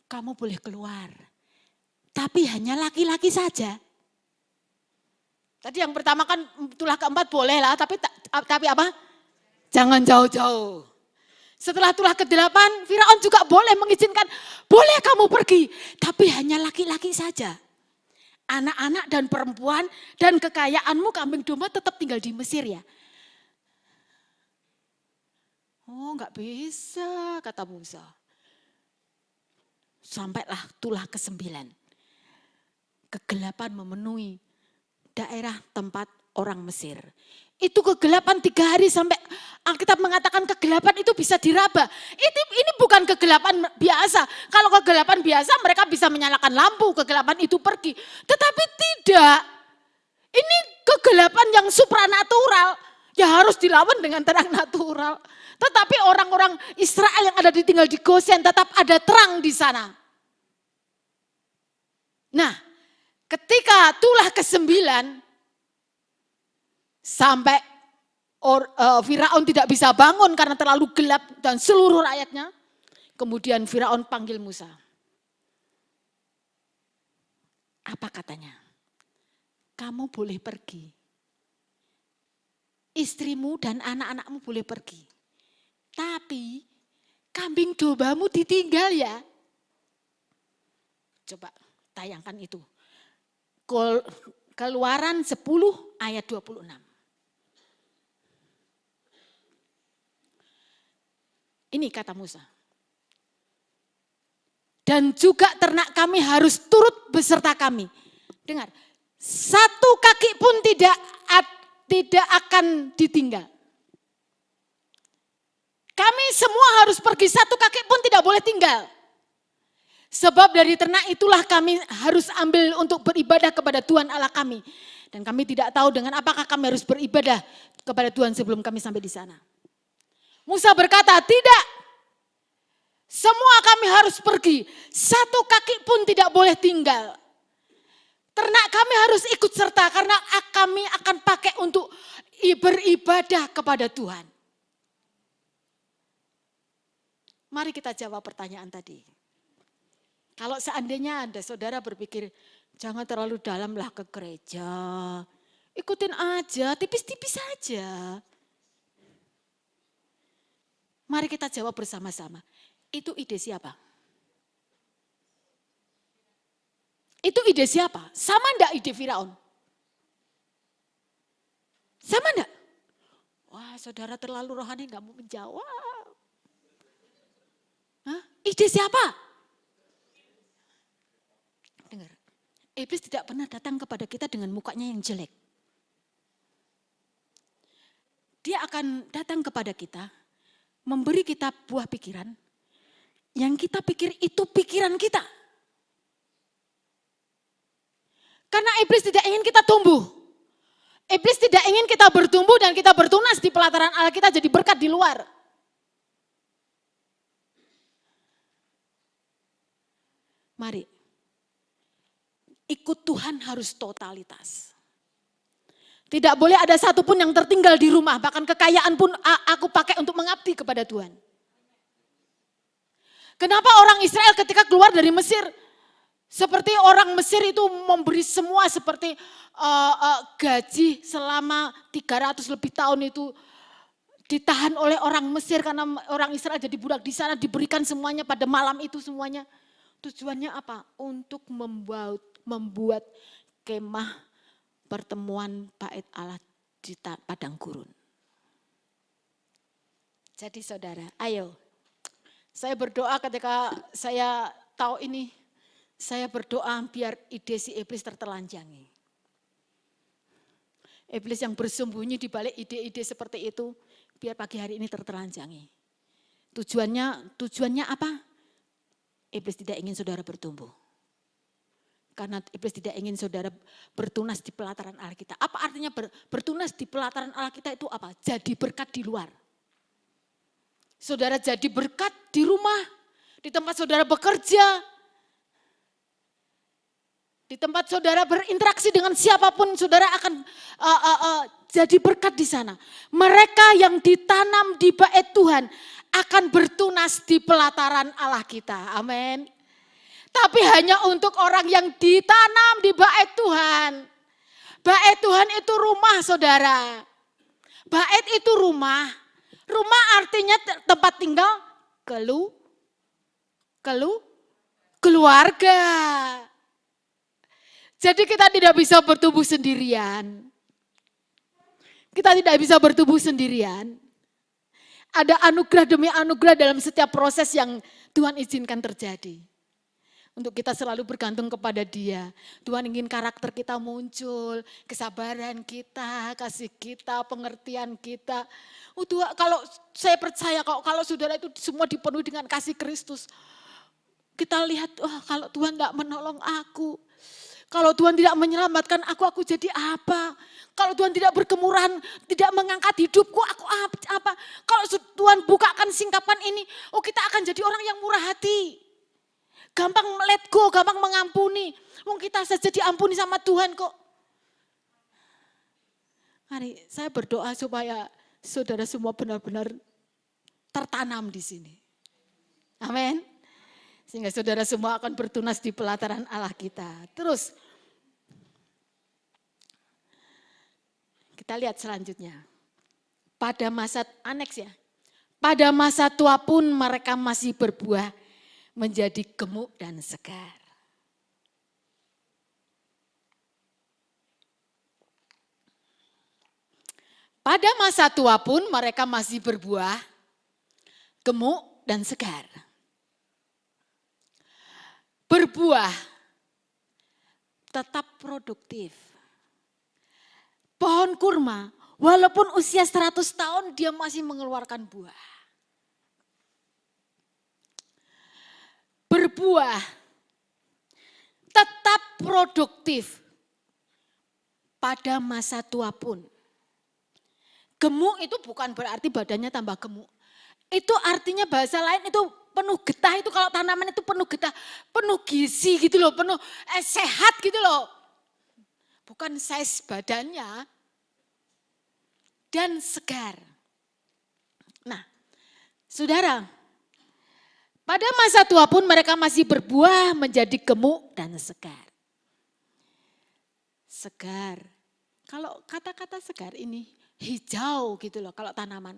Kamu boleh keluar, tapi hanya laki-laki saja. Tadi yang pertama kan tulah keempat boleh lah, tapi apa? Jangan jauh-jauh. Setelah tulah ke-8, Firaun juga boleh mengizinkan, boleh kamu pergi, tapi hanya laki-laki saja. Anak-anak dan perempuan dan kekayaanmu kambing domba tetap tinggal di Mesir ya. Oh, enggak bisa, kata Musa. Sampailah tulah ke-9. Kegelapan memenuhi daerah tempat orang Mesir. Itu kegelapan 3 hari sampai Alkitab mengatakan kegelapan itu bisa diraba. Ini bukan kegelapan biasa. Kalau kegelapan biasa mereka bisa menyalakan lampu, kegelapan itu pergi. Tetapi tidak. Ini kegelapan yang supranatural. Ya harus dilawan dengan terang natural. Tetapi orang-orang Israel yang ada tinggal di Goshen tetap ada terang di sana. Nah, ketika tulah ke-9 sampai Firaun tidak bisa bangun karena terlalu gelap dan seluruh rakyatnya. Kemudian Firaun panggil Musa. Apa katanya? Kamu boleh pergi. Istrimu dan anak-anakmu boleh pergi. Tapi kambing dombamu ditinggal ya. Coba tayangkan itu. Keluaran 10 ayat 26. Ini kata Musa. Dan juga ternak kami harus turut beserta kami. Dengar, 1 kaki pun tidak akan ditinggal. Kami semua harus pergi, 1 kaki pun tidak boleh tinggal. Sebab dari ternak itulah kami harus ambil untuk beribadah kepada Tuhan Allah kami. Dan kami tidak tahu dengan apakah kami harus beribadah kepada Tuhan sebelum kami sampai di sana. Musa berkata, tidak. Semua kami harus pergi. 1 kaki pun tidak boleh tinggal. Ternak kami harus ikut serta karena kami akan pakai untuk beribadah kepada Tuhan. Mari kita jawab pertanyaan tadi. Kalau seandainya Anda saudara berpikir, jangan terlalu dalamlah ke gereja. Ikutin aja, tipis-tipis aja. Mari kita jawab bersama-sama. Itu ide siapa? Itu ide siapa? Sama enggak ide Firaun? Sama enggak? Wah, saudara terlalu rohani enggak mau menjawab. Hah? Ide siapa? Dengar. Iblis tidak pernah datang kepada kita dengan mukanya yang jelek. Dia akan datang kepada kita, memberi kita buah pikiran, yang kita pikir itu pikiran kita. Karena iblis tidak ingin kita tumbuh. Iblis tidak ingin kita bertumbuh dan kita bertunas di pelataran Allah kita jadi berkat di luar. Mari, ikut Tuhan harus totalitas. Tidak boleh ada satupun yang tertinggal di rumah, bahkan kekayaan pun aku pakai untuk mengabdi kepada Tuhan. Kenapa orang Israel ketika keluar dari Mesir, seperti orang Mesir itu memberi semua seperti gaji selama 300 lebih tahun itu ditahan oleh orang Mesir karena orang Israel jadi budak di sana, diberikan semuanya pada malam itu semuanya. Tujuannya apa? Untuk membuat kemah pertemuan bait Allah di padang gurun. Jadi saudara, ayo. Saya berdoa ketika saya tahu ini, saya berdoa biar ide si iblis tertelanjangi. Iblis yang bersembunyi di balik ide-ide seperti itu, biar pagi hari ini tertelanjangi. Tujuannya apa? Iblis tidak ingin saudara bertumbuh. Karena iblis tidak ingin saudara bertunas di pelataran Allah kita. Apa artinya bertunas di pelataran Allah kita itu apa? Jadi berkat di luar. Saudara jadi berkat di rumah, di tempat saudara bekerja, di tempat saudara berinteraksi dengan siapapun, saudara akan jadi berkat di sana. Mereka yang ditanam di bait Tuhan akan bertunas di pelataran Allah kita. Amin. Tapi hanya untuk orang yang ditanam di bait Tuhan. Bait Tuhan itu rumah saudara. Bait itu rumah. Rumah artinya tempat tinggal keluarga. Jadi kita tidak bisa bertumbuh sendirian. Kita tidak bisa bertumbuh sendirian. Ada anugerah demi anugerah dalam setiap proses yang Tuhan izinkan terjadi. Untuk kita selalu bergantung kepada Dia. Tuhan ingin karakter kita muncul, kesabaran kita, kasih kita, pengertian kita. Tuhan, kalau saya percaya kalau saudara itu semua dipenuhi dengan kasih Kristus. Kita lihat, kalau Tuhan tidak menolong aku. Kalau Tuhan tidak menyelamatkan aku jadi apa? Kalau Tuhan tidak berkemurahan, tidak mengangkat hidupku, aku apa? Kalau Tuhan bukakan singkapan ini, kita akan jadi orang yang murah hati. Gampang let go, gampang mengampuni. Kita saja diampuni sama Tuhan kok. Mari saya berdoa supaya saudara semua benar-benar tertanam di sini. Amin. Sehingga saudara semua akan bertunas di pelataran Allah kita. Terus kita lihat selanjutnya. Pada masa aneks ya. Pada masa tua pun mereka masih berbuah menjadi gemuk dan segar. Pada masa tua pun mereka masih berbuah gemuk dan segar. Berbuah tetap produktif. Pohon kurma walaupun usia 100 tahun dia masih mengeluarkan buah. Berbuah tetap produktif pada masa tua pun. Gemuk itu bukan berarti badannya tambah gemuk. Itu artinya bahasa lain itu penuh getah, itu kalau tanaman itu penuh getah, penuh gizi gitu loh, penuh sehat gitu loh. Bukan size badannya dan segar. Nah, saudara, pada masa tua pun mereka masih berbuah menjadi gemuk dan segar. Segar, Kalau kata-kata segar ini hijau gitu loh kalau tanaman.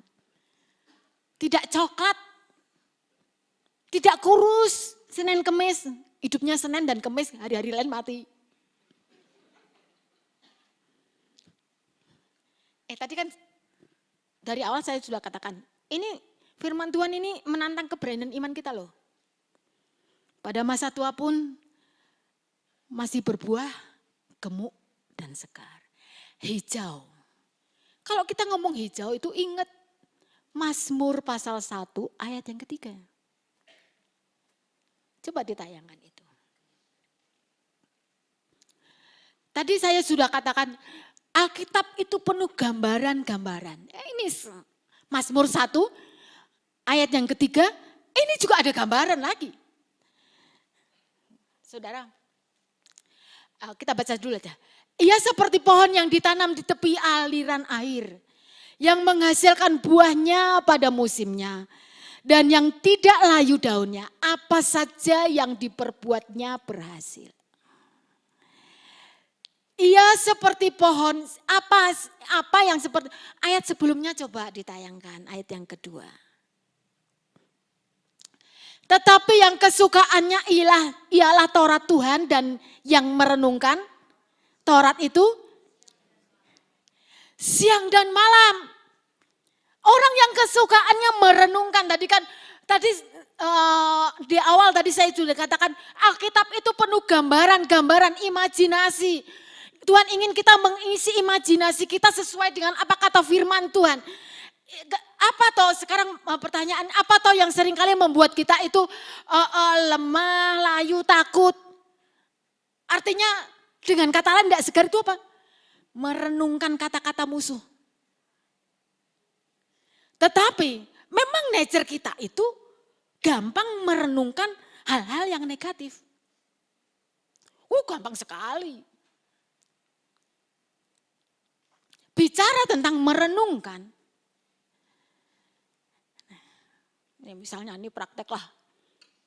Tidak coklat, tidak kurus, Senin Kemis. Hidupnya Senin dan Kemis, hari-hari lain mati. Tadi kan dari awal saya sudah katakan, ini firman Tuhan ini menantang keberanian iman kita loh. Pada masa tua pun masih berbuah, gemuk dan segar. Hijau. Kalau kita ngomong hijau itu ingat Mazmur pasal 1 ayat yang ketiga. Coba ditayangkan itu. Tadi saya sudah katakan Alkitab itu penuh gambaran-gambaran. Ini Mazmur 1 ayat yang ketiga, ini juga ada gambaran lagi. Saudara, kita baca dulu aja. Ia seperti pohon yang ditanam di tepi aliran air, yang menghasilkan buahnya pada musimnya, dan yang tidak layu daunnya, apa saja yang diperbuatnya berhasil. Ia seperti pohon, apa yang seperti, ayat sebelumnya coba ditayangkan, ayat yang kedua. Tetapi yang kesukaannya ialah Taurat Tuhan dan yang merenungkan Taurat itu siang dan malam. Orang yang kesukaannya merenungkan tadi di awal tadi saya sudah katakan Alkitab itu penuh gambaran-gambaran imajinasi. Tuhan ingin kita mengisi imajinasi kita sesuai dengan apa kata firman Tuhan. Apa toh sekarang pertanyaan, apa toh yang seringkali membuat kita itu lemah, layu, takut. Artinya dengan kata lain tidak segar itu apa? Merenungkan kata-kata musuh. Tetapi memang nature kita itu gampang merenungkan hal-hal yang negatif. Gampang sekali. Bicara tentang merenungkan. Nah, misalnya ini praktek lah.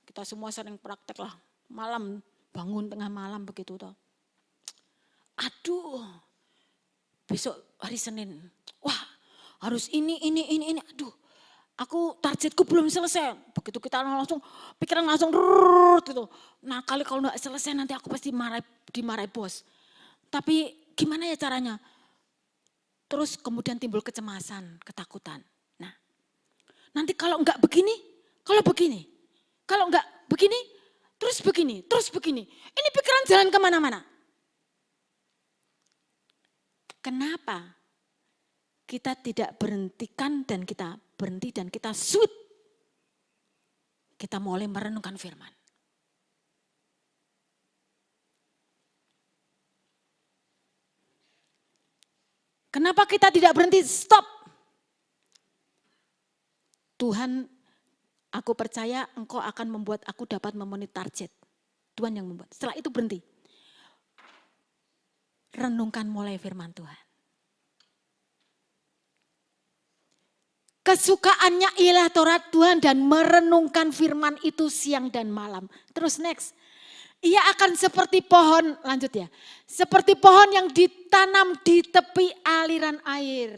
Kita semua sering praktek lah. Malam bangun tengah malam begitu toh. Aduh, besok hari Senin. Wah, harus ini. Aduh, aku targetku belum selesai. Begitu kita langsung, pikiran langsung gitu. Nah kalau nggak selesai nanti aku pasti dimarahi bos. Tapi gimana ya caranya? Terus kemudian timbul kecemasan, ketakutan. Nah, nanti kalau enggak begini, kalau enggak begini, terus begini. Ini pikiran jalan kemana-mana. Kenapa kita tidak berhentikan dan kita berhenti dan kita switch? Kita mulai merenungkan firman. Kenapa kita tidak berhenti? Stop. Tuhan, aku percaya Engkau akan membuat aku dapat memenuhi target. Tuhan yang membuat. Setelah itu berhenti. Renungkan mulai firman Tuhan. Kesukaannya ialah Taurat Tuhan dan merenungkan firman itu siang dan malam. Terus next. Ia akan seperti pohon, lanjut ya. Seperti pohon yang ditanam di tepi aliran air.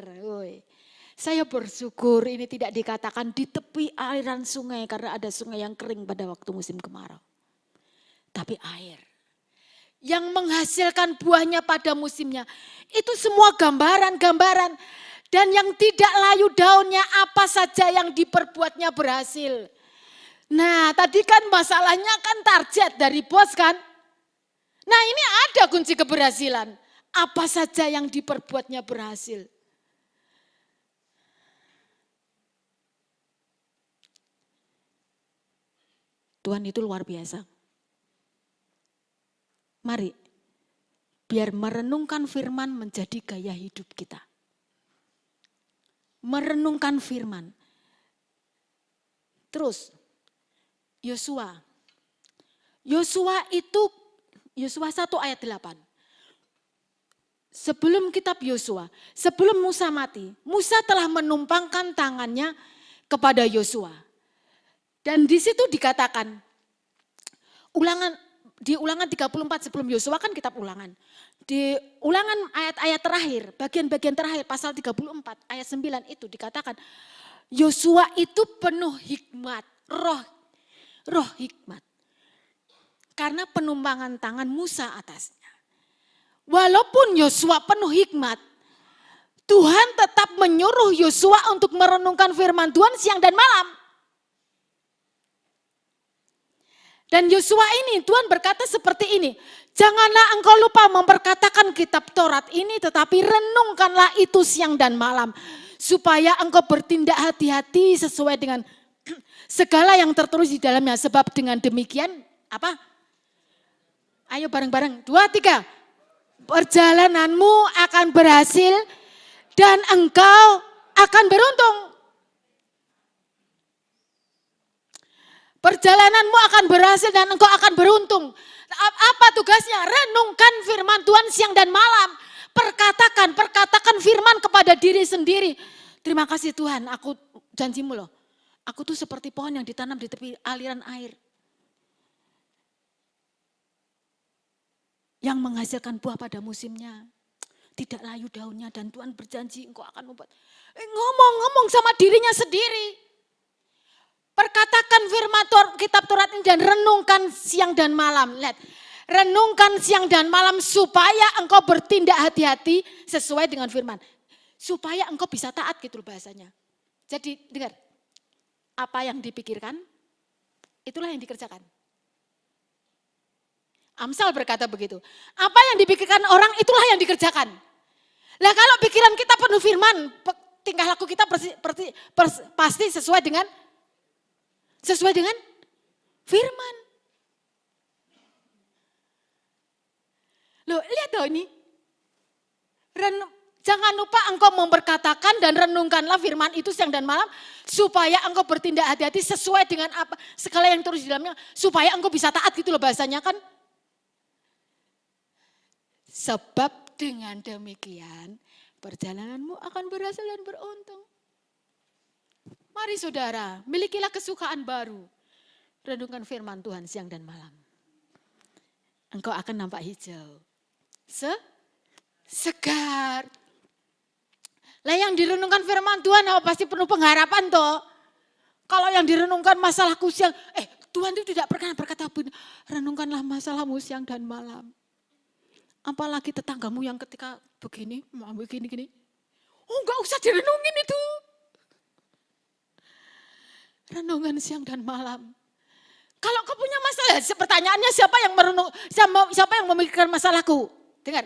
Saya bersyukur ini tidak dikatakan di tepi aliran sungai karena ada sungai yang kering pada waktu musim kemarau. Tapi air yang menghasilkan buahnya pada musimnya. Itu semua gambaran-gambaran. Dan yang tidak layu daunnya apa saja yang diperbuatnya berhasil. Nah tadi kan masalahnya kan target dari bos kan. Nah ini ada kunci keberhasilan. Apa saja yang diperbuatnya berhasil. Tuhan itu luar biasa. Mari biar merenungkan firman menjadi gaya hidup kita. Merenungkan firman. Terus Yosua 1 ayat 8. Sebelum kitab Yosua, sebelum Musa mati, Musa telah menumpangkan tangannya kepada Yosua. Dan di situ dikatakan, Ulangan di Ulangan 34 sebelum Yosua kan kitab Ulangan. Di Ulangan ayat-ayat terakhir, bagian-bagian terakhir pasal 34 ayat 9 itu dikatakan Yosua itu penuh hikmat, roh hikmat. Karena penumpangan tangan Musa atasnya. Walaupun Yosua penuh hikmat, Tuhan tetap menyuruh Yosua untuk merenungkan firman Tuhan siang dan malam. Dan Yosua ini Tuhan berkata seperti ini, janganlah engkau lupa memperkatakan kitab Taurat ini tetapi renungkanlah itu siang dan malam. Supaya engkau bertindak hati-hati sesuai dengan segala yang tertulis di dalamnya. Sebab dengan demikian, apa? Ayo bareng-bareng, 2, 3. Perjalananmu akan berhasil dan engkau akan beruntung. Perjalananmu akan berhasil dan engkau akan beruntung. Apa tugasnya? Renungkan firman Tuhan siang dan malam. Perkatakan firman kepada diri sendiri. Terima kasih Tuhan, aku janjimu loh. Aku tuh seperti pohon yang ditanam di tepi aliran air. Yang menghasilkan buah pada musimnya. Tidak layu daunnya dan Tuhan berjanji engkau akan membuat. Ngomong sama dirinya sendiri. Perkatakan firman kitab Taurat ini dan renungkan siang dan malam. Lihat, renungkan siang dan malam supaya engkau bertindak hati-hati sesuai dengan firman. Supaya engkau bisa taat gitu bahasanya. Jadi dengar, apa yang dipikirkan, itulah yang dikerjakan. Amsal berkata begitu. Apa yang dipikirkan orang, itulah yang dikerjakan. Lah kalau pikiran kita penuh firman, tingkah laku kita pasti sesuai dengan firman. Loh, lihat dong ini. Jangan lupa engkau memperkatakan dan renungkanlah firman itu siang dan malam supaya engkau bertindak hati-hati sesuai dengan apa segala yang terus di dalamnya supaya engkau bisa taat gitu loh bahasanya kan. Sebab dengan demikian perjalananmu akan berhasil dan beruntung. Mari saudara, milikilah kesukaan baru. Renungkan firman Tuhan siang dan malam. Engkau akan nampak hijau. Segar. Lah yang direnungkan firman Tuhan pasti penuh pengharapan toh. Kalau yang direnungkan masalahku siang, Tuhan itu tidak pernah berkata, renungkanlah masalahmu siang dan malam. Apalagi tetanggamu yang ketika begini. Oh enggak usah direnungin itu. Renungan siang dan malam. Kalau kau punya masalah, pertanyaannya siapa yang memikirkan masalahku? Dengar,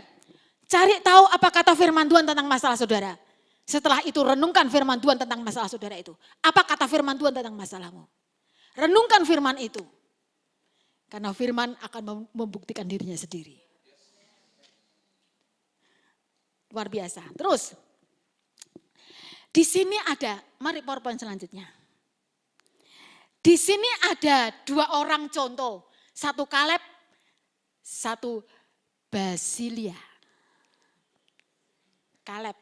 cari tahu apa kata firman Tuhan tentang masalah saudara. Setelah itu renungkan firman Tuhan tentang masalah saudara itu. Apa kata firman Tuhan tentang masalahmu? Renungkan firman itu. Karena firman akan membuktikan dirinya sendiri. Luar biasa. Terus, di sini ada, mari PowerPoint selanjutnya. Di sini ada 2 orang contoh. Satu Kaleb, satu Basilia. Kaleb,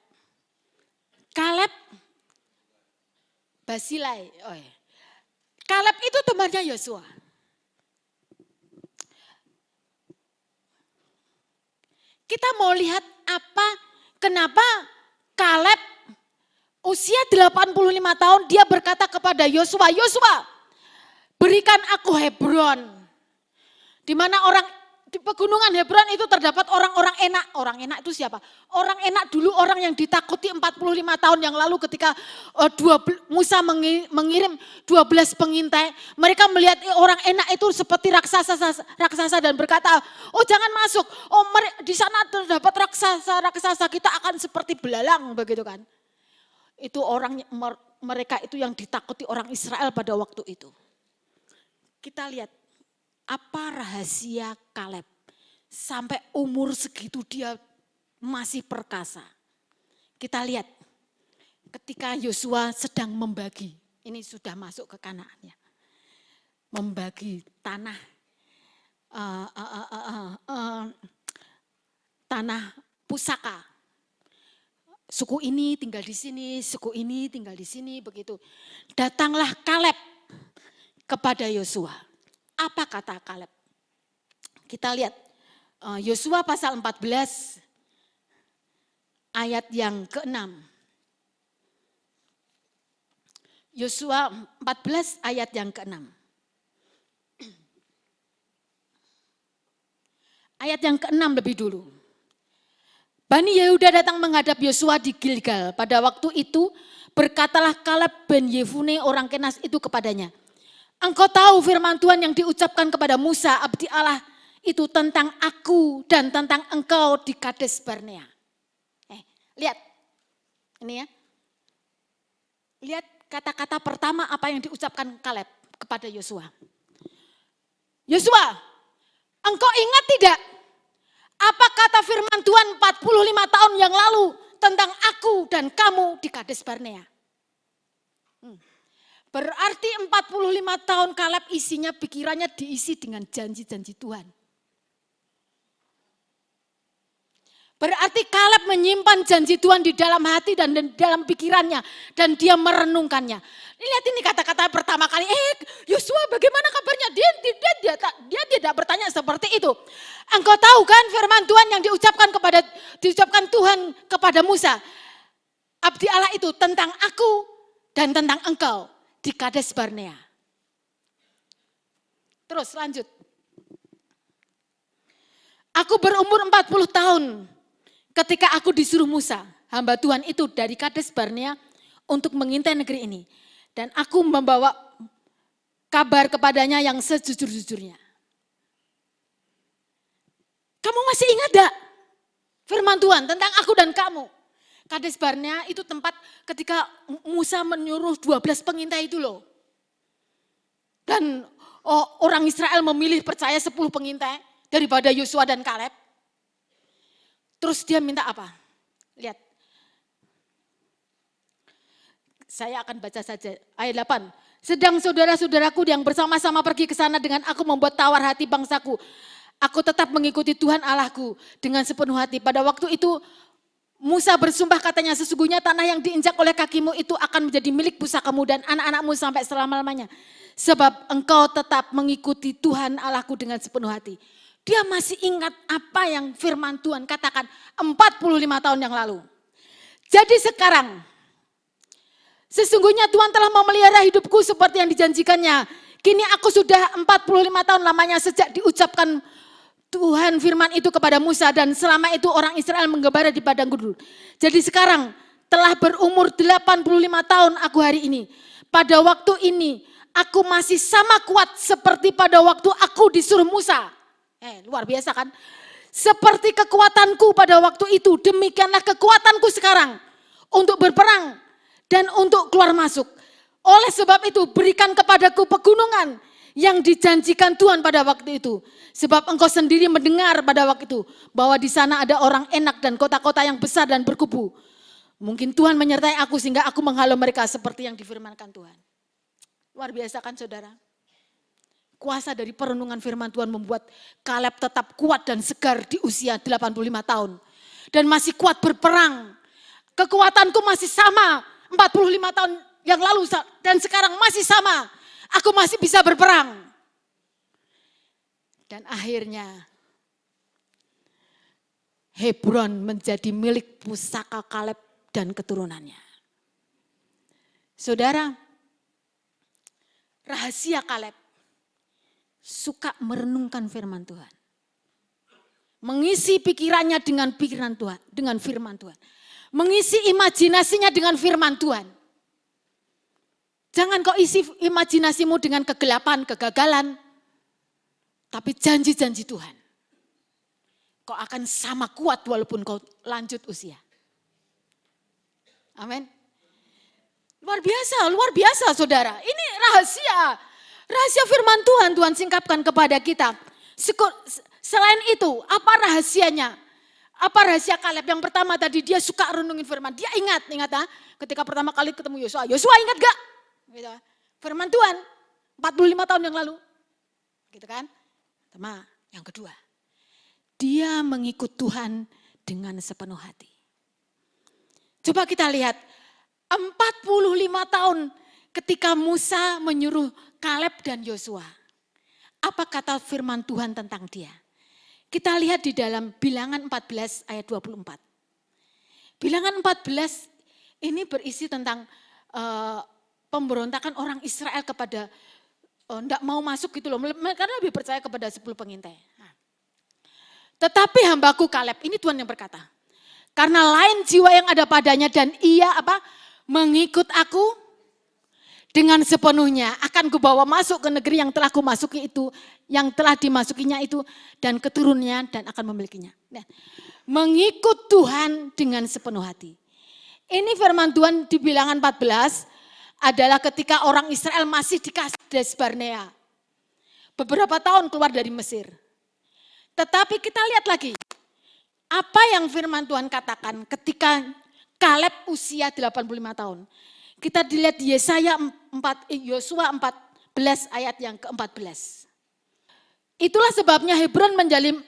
Basilai. Kaleb itu temannya Yosua. Kita mau lihat kenapa Kaleb usia 85 tahun dia berkata kepada Yosua, berikan aku Hebron. Di mana di pegunungan Hebron itu terdapat orang-orang enak. Orang enak itu siapa? Orang enak dulu orang yang ditakuti 45 tahun yang lalu ketika Musa mengirim 12 pengintai. Mereka melihat orang enak itu seperti raksasa dan berkata, oh jangan masuk. Oh di sana terdapat raksasa kita akan seperti belalang begitu kan. Itu mereka itu yang ditakuti orang Israel pada waktu itu. Kita lihat apa rahasia Kaleb sampai umur segitu dia masih perkasa. Kita lihat ketika Yosua sedang membagi, ini sudah masuk ke Kanaan ya, membagi tanah tanah pusaka. Suku ini tinggal di sini, suku ini tinggal di sini, begitu. Datanglah Kaleb kepada Yosua. Apa kata Kaleb? Kita lihat Yosua pasal 14 ayat yang ke-6. Yosua 14 ayat yang ke-6. Ayat yang ke-6 lebih dulu. Bani Yehuda datang menghadap Yosua di Gilgal. Pada waktu itu berkatalah Kaleb bin Yefune orang Kenas itu kepadanya, engkau tahu firman Tuhan yang diucapkan kepada Musa abdi Allah itu tentang aku dan tentang engkau di Kades Barnea. Lihat, ini ya. Lihat kata-kata pertama apa yang diucapkan Kaleb kepada Yosua. Yosua, engkau ingat tidak apa kata firman Tuhan 45 tahun yang lalu tentang aku dan kamu di Kades Barnea? Berarti 45 tahun Kaleb isinya pikirannya diisi dengan janji-janji Tuhan. Berarti Kaleb menyimpan janji Tuhan di dalam hati dan dalam pikirannya. Dan dia merenungkannya. Lihat ini kata-kata pertama kali. Yosua bagaimana kabarnya? Dia tidak bertanya seperti itu. Engkau tahu kan firman Tuhan yang diucapkan Tuhan kepada Musa. Abdi Allah itu tentang aku dan tentang engkau di Kades Barnea. Terus lanjut. Aku berumur 40 tahun. Ketika aku disuruh Musa, hamba Tuhan itu dari Kades Barnea untuk mengintai negeri ini. Dan aku membawa kabar kepadanya yang sejujur-jujurnya. Kamu masih ingat gak firman Tuhan tentang aku dan kamu? Kades Barnea itu tempat ketika Musa menyuruh 12 pengintai itu loh. Dan orang Israel memilih percaya 10 pengintai daripada Yosua dan Kaleb. Terus dia minta apa? Lihat. Saya akan baca saja ayat 8. Sedang saudara-saudaraku yang bersama-sama pergi ke sana dengan aku membuat tawar hati bangsaku. Aku tetap mengikuti Tuhan Allahku dengan sepenuh hati. Pada waktu itu Musa bersumpah katanya, sesungguhnya tanah yang diinjak oleh kakimu itu akan menjadi milik pusakamu dan anak-anakmu sampai selama-lamanya. Sebab engkau tetap mengikuti Tuhan Allahku dengan sepenuh hati. Dia masih ingat apa yang firman Tuhan katakan 45 tahun yang lalu. Jadi sekarang, sesungguhnya Tuhan telah memelihara hidupku seperti yang dijanjikannya. Kini aku sudah 45 tahun lamanya sejak diucapkan Tuhan firman itu kepada Musa dan selama itu orang Israel menggembala di padang gurun. Jadi sekarang telah berumur 85 tahun aku hari ini. Pada waktu ini aku masih sama kuat seperti pada waktu aku disuruh Musa. Luar biasa kan? Seperti kekuatanku pada waktu itu, demikianlah kekuatanku sekarang untuk berperang dan untuk keluar masuk. Oleh sebab itu berikan kepadaku pegunungan yang dijanjikan Tuhan pada waktu itu. Sebab engkau sendiri mendengar pada waktu itu bahwa di sana ada orang enak dan kota-kota yang besar dan berkubu. Mungkin Tuhan menyertai aku sehingga aku menghalau mereka seperti yang difirmankan Tuhan. Luar biasa kan saudara? Kuasa dari perenungan firman Tuhan membuat Kaleb tetap kuat dan segar di usia 85 tahun. Dan masih kuat berperang. Kekuatanku masih sama 45 tahun yang lalu dan sekarang masih sama. Aku masih bisa berperang. Dan akhirnya Hebron menjadi milik pusaka Kaleb dan keturunannya. Saudara, rahasia Kaleb suka merenungkan firman Tuhan. Mengisi pikirannya dengan pikiran Tuhan, dengan firman Tuhan. Mengisi imajinasinya dengan firman Tuhan. Jangan kau isi imajinasimu dengan kegelapan, kegagalan. Tapi janji-janji Tuhan. Kau akan sama kuat walaupun kau lanjut usia. Amin. Luar biasa saudara. Ini rahasia. Rahasia firman Tuhan, Tuhan singkapkan kepada kita. Selain itu, apa rahasianya? Apa rahasia Kaleb? Yang pertama tadi dia suka renungin firman. Dia ingat ketika pertama kali ketemu Yosua. Yosua ingat gak? Gitu. Firman Tuhan 45 tahun yang lalu. Gitu kan? Yang kedua, dia mengikut Tuhan dengan sepenuh hati. Coba kita lihat 45 tahun ketika Musa menyuruh Kaleb dan Yosua. Apa kata firman Tuhan tentang dia? Kita lihat di dalam Bilangan 14 ayat 24. Bilangan 14 ini berisi tentang pemberontakan orang Israel kepada enggak mau masuk gitu loh, karena lebih percaya kepada 10 pengintai. Nah. Tetapi hambaku Kaleb, ini Tuhan yang berkata, karena lain jiwa yang ada padanya dan ia mengikut aku dengan sepenuhnya, akan kubawa masuk ke negeri yang telah kumasuki itu, yang telah dimasukinya itu, dan keturunannya dan akan memilikinya. Nah, mengikut Tuhan dengan sepenuh hati. Ini firman Tuhan di Bilangan 14 adalah ketika orang Israel masih di Kades Barnea. Beberapa tahun keluar dari Mesir. Tetapi kita lihat lagi, apa yang firman Tuhan katakan ketika Kaleb usia 85 tahun. Kita dilihat di Yosua 14 ayat yang ke-14. Itulah sebabnya Hebron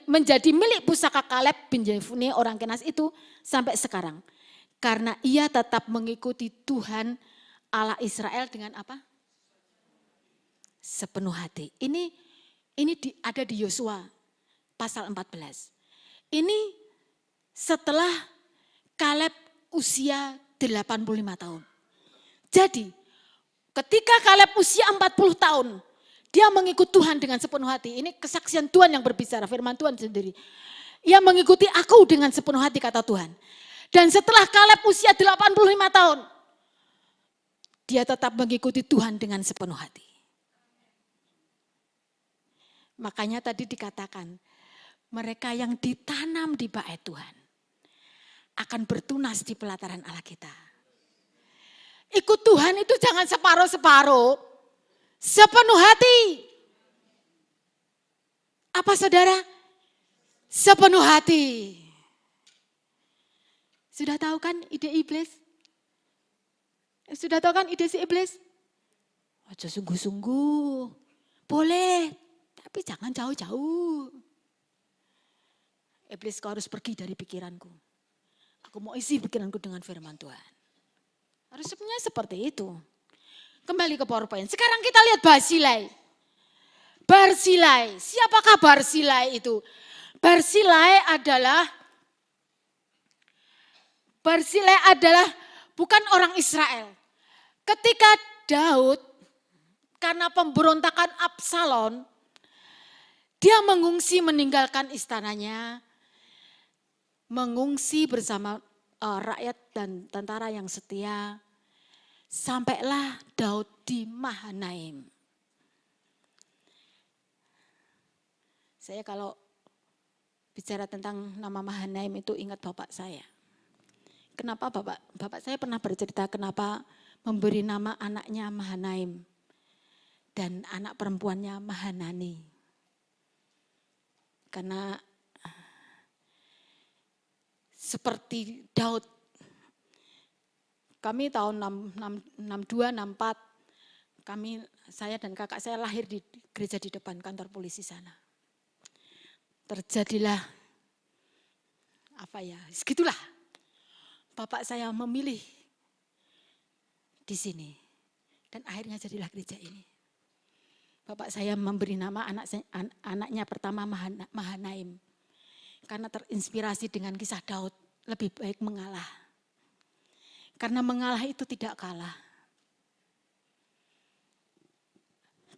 menjadi milik pusaka Kaleb bin Jefune orang Kenas itu sampai sekarang. Karena ia tetap mengikuti Tuhan Allah Israel dengan apa? Sepenuh hati. Ini ada di Yosua pasal 14. Ini setelah Kaleb usia 85 tahun. Jadi ketika Kaleb usia 40 tahun, dia mengikut Tuhan dengan sepenuh hati. Ini kesaksian Tuhan yang berbicara, firman Tuhan sendiri. Ia mengikuti aku dengan sepenuh hati, kata Tuhan. Dan setelah Kaleb usia 85 tahun, dia tetap mengikuti Tuhan dengan sepenuh hati. Makanya tadi dikatakan, mereka yang ditanam di bait Tuhan akan bertunas di pelataran Allah kita. Ikut Tuhan itu jangan separuh-separuh, sepenuh hati. Apa saudara? Sepenuh hati. Sudah tahu kan ide iblis? Sudah tahu kan ide si iblis? Aja sungguh-sungguh. Boleh, tapi jangan jauh-jauh. Iblis kau harus pergi dari pikiranku. Aku mau isi pikiranku dengan firman Tuhan. Harusnya seperti itu. Kembali ke PowerPoint. Sekarang kita lihat Barzilai. Barzilai, siapakah Barzilai itu? Barzilai adalah bukan orang Israel. Ketika Daud, karena pemberontakan Absalom, dia mengungsi meninggalkan istananya, mengungsi bersama rakyat dan tentara yang setia. Sampailah Daud di Mahanaim. Saya kalau bicara tentang nama Mahanaim itu ingat bapak saya. Kenapa bapak saya pernah bercerita kenapa memberi nama anaknya Mahanaim dan anak perempuannya Mahanani. Karena seperti Daud, kami tahun 62, 64, saya dan kakak saya lahir di gereja di depan kantor polisi sana. Terjadilah segitulah. Bapak saya memilih di sini dan akhirnya jadilah gereja ini. Bapak saya memberi nama anaknya pertama Mahanaim karena terinspirasi dengan kisah Daud, lebih baik mengalah. Karena mengalah itu tidak kalah.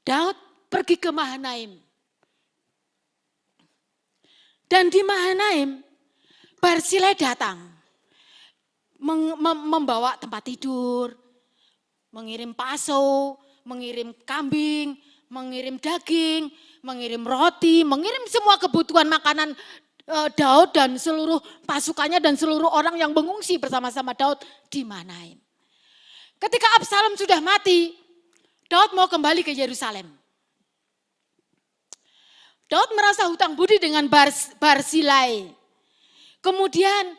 Daud pergi ke Mahanaim. Dan di Mahanaim, Barzilai datang. Membawa tempat tidur, mengirim paso, mengirim kambing, mengirim daging, mengirim roti, mengirim semua kebutuhan makanan Daud dan seluruh pasukannya dan seluruh orang yang mengungsi bersama-sama Daud di Mahanaim. Ketika Absalom sudah mati, Daud mau kembali ke Yerusalem. Daud merasa hutang budi dengan Barzilai. Kemudian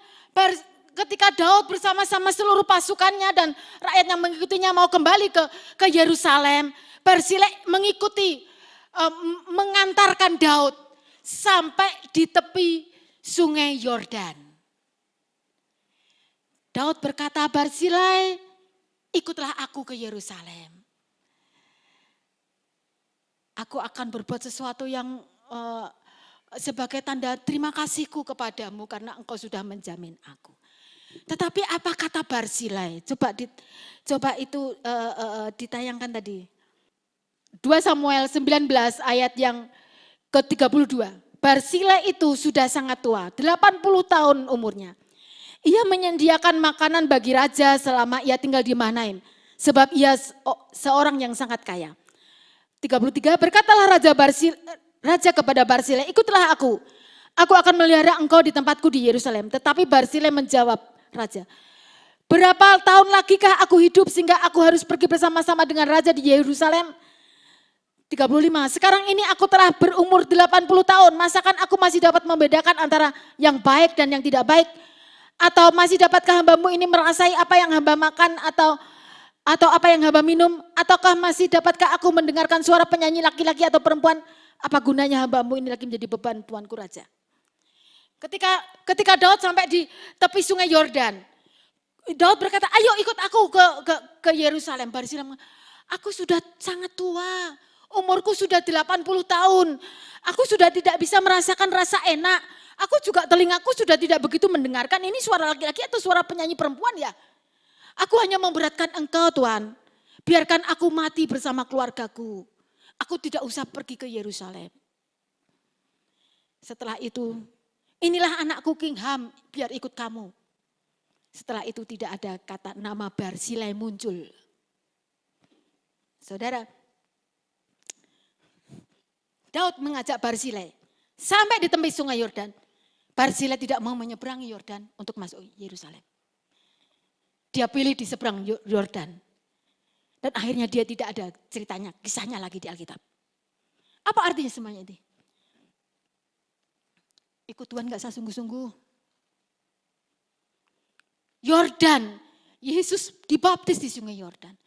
ketika Daud bersama-sama seluruh pasukannya dan rakyat yang mengikutinya mau kembali ke Yerusalem, Barzilai mengantarkan Daud sampai di tepi sungai Yordan. Daud berkata, Barzilai, ikutlah aku ke Yerusalem. Aku akan berbuat sesuatu yang sebagai tanda terima kasihku kepadamu karena engkau sudah menjamin aku. Tetapi apa kata Barzilai? Coba itu ditayangkan tadi. 2 Samuel 19 ayat yang ke-32. Barzilai itu sudah sangat tua, 80 tahun umurnya. Ia menyediakan makanan bagi raja selama ia tinggal di Mahanaim. Sebab ia seorang yang sangat kaya. 33, berkatalah raja kepada Barzilai, ikutlah aku. Aku akan melihara engkau di tempatku di Yerusalem. Tetapi Barzilai menjawab raja, berapa tahun lagikah aku hidup sehingga aku harus pergi bersama-sama dengan raja di Yerusalem? 35, sekarang ini aku telah berumur 80 tahun. Masakan aku masih dapat membedakan antara yang baik dan yang tidak baik? Atau masih dapatkah hambamu ini merasai apa yang hamba makan atau apa yang hamba minum? Ataukah masih dapatkah aku mendengarkan suara penyanyi laki-laki atau perempuan? Apa gunanya hambamu ini lagi menjadi beban tuanku raja? Ketika Daud sampai di tepi sungai Yordan, Daud berkata, ayo ikut aku ke Yerusalem. Barzilai, aku sudah sangat tua, umurku sudah 80 tahun. Aku sudah tidak bisa merasakan rasa enak. Aku juga telingaku sudah tidak begitu mendengarkan ini suara laki-laki atau suara penyanyi perempuan ya. Aku hanya memberatkan engkau Tuhan. Biarkan aku mati bersama keluargaku. Aku tidak usah pergi ke Yerusalem. Setelah itu, inilah anakku King Ham, biar ikut kamu. Setelah itu tidak ada kata nama Barzilai muncul. Saudara, Daud mengajak Barzilai sampai di tepi sungai Yordan. Barzilai tidak mau menyeberangi Yordan untuk masuk Yerusalem. Dia pilih di seberang Yordan. Dan akhirnya dia tidak ada ceritanya, kisahnya lagi di Alkitab. Apa artinya semuanya ini? Ikut Tuhan gak usah sungguh-sungguh. Yordan, Yesus dibaptis di sungai Yordan.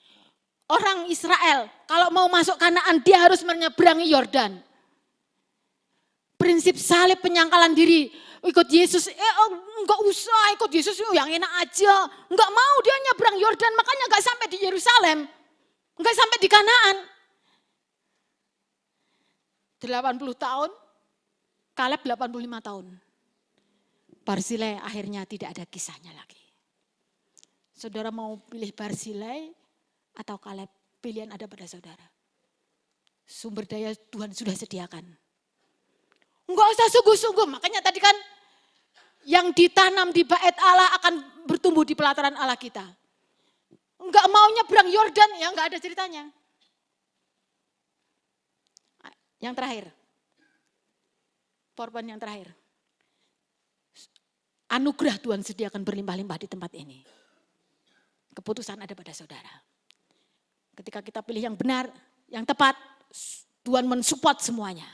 Orang Israel kalau mau masuk Kanaan dia harus menyeberangi Yordan. Prinsip salib penyangkalan diri, ikut Yesus, enggak usah ikut Yesus yang enak aja. Enggak mau dia nyebrang Yordan, makanya enggak sampai di Yerusalem. Enggak sampai di Kanaan. 80 tahun, Kaleb 85 tahun. Barzilai akhirnya tidak ada kisahnya lagi. Saudara mau pilih Barzilai atau Kaleb, pilihan ada pada saudara. Sumber daya Tuhan sudah sediakan. Enggak usah sungguh-sungguh, makanya tadi kan yang ditanam di bait Allah akan bertumbuh di pelataran Allah kita. Enggak mau nyebrang Yordan, ya enggak ada ceritanya. Yang terakhir, PowerPoint yang terakhir. Anugerah Tuhan sediakan berlimpah-limpah di tempat ini. Keputusan ada pada saudara. Ketika kita pilih yang benar, yang tepat, Tuhan mensupport semuanya.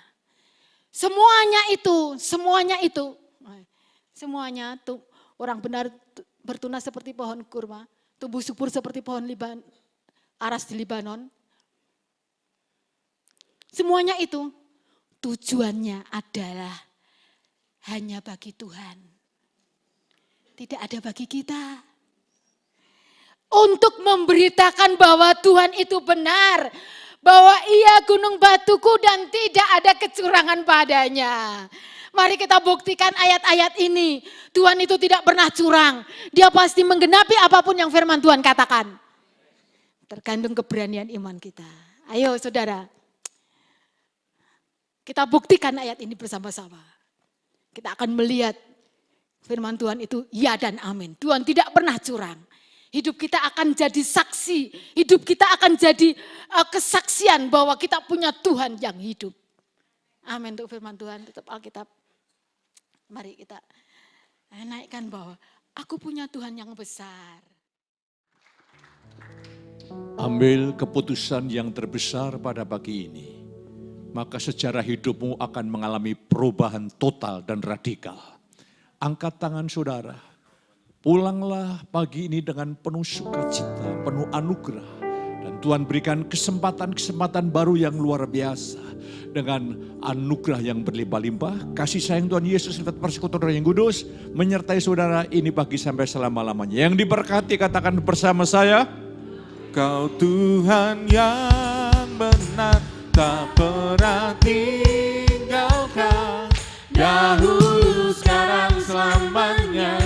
Semuanya tuh orang benar bertunas seperti pohon kurma, tumbuh subur seperti pohon aras di Libanon. Semuanya itu tujuannya adalah hanya bagi Tuhan. Tidak ada bagi kita. Untuk memberitakan bahwa Tuhan itu benar. Bahwa ia gunung batuku dan tidak ada kecurangan padanya. Mari kita buktikan ayat-ayat ini. Tuhan itu tidak pernah curang. Dia pasti menggenapi apapun yang firman Tuhan katakan. Tergantung keberanian iman kita. Ayo saudara. Kita buktikan ayat ini bersama-sama. Kita akan melihat firman Tuhan itu ya dan amin. Tuhan tidak pernah curang. Hidup kita akan jadi saksi, hidup kita akan jadi kesaksian bahwa kita punya Tuhan yang hidup. Amin untuk firman Tuhan, tutup Alkitab. Mari kita naikkan bahwa aku punya Tuhan yang besar. Ambil keputusan yang terbesar pada pagi ini. Maka sejarah hidupmu akan mengalami perubahan total dan radikal. Angkat tangan saudara. Pulanglah pagi ini dengan penuh sukacita, penuh anugerah. Dan Tuhan berikan kesempatan-kesempatan baru yang luar biasa. Dengan anugerah yang berlimpah-limpah, kasih sayang Tuhan Yesus, sifat persekutuan yang kudus, menyertai saudara ini pagi sampai selama-lamanya. Yang diberkati katakan bersama saya. Kau Tuhan yang benar, tak pernah tinggalkan. dahulu, sekarang, selamanya.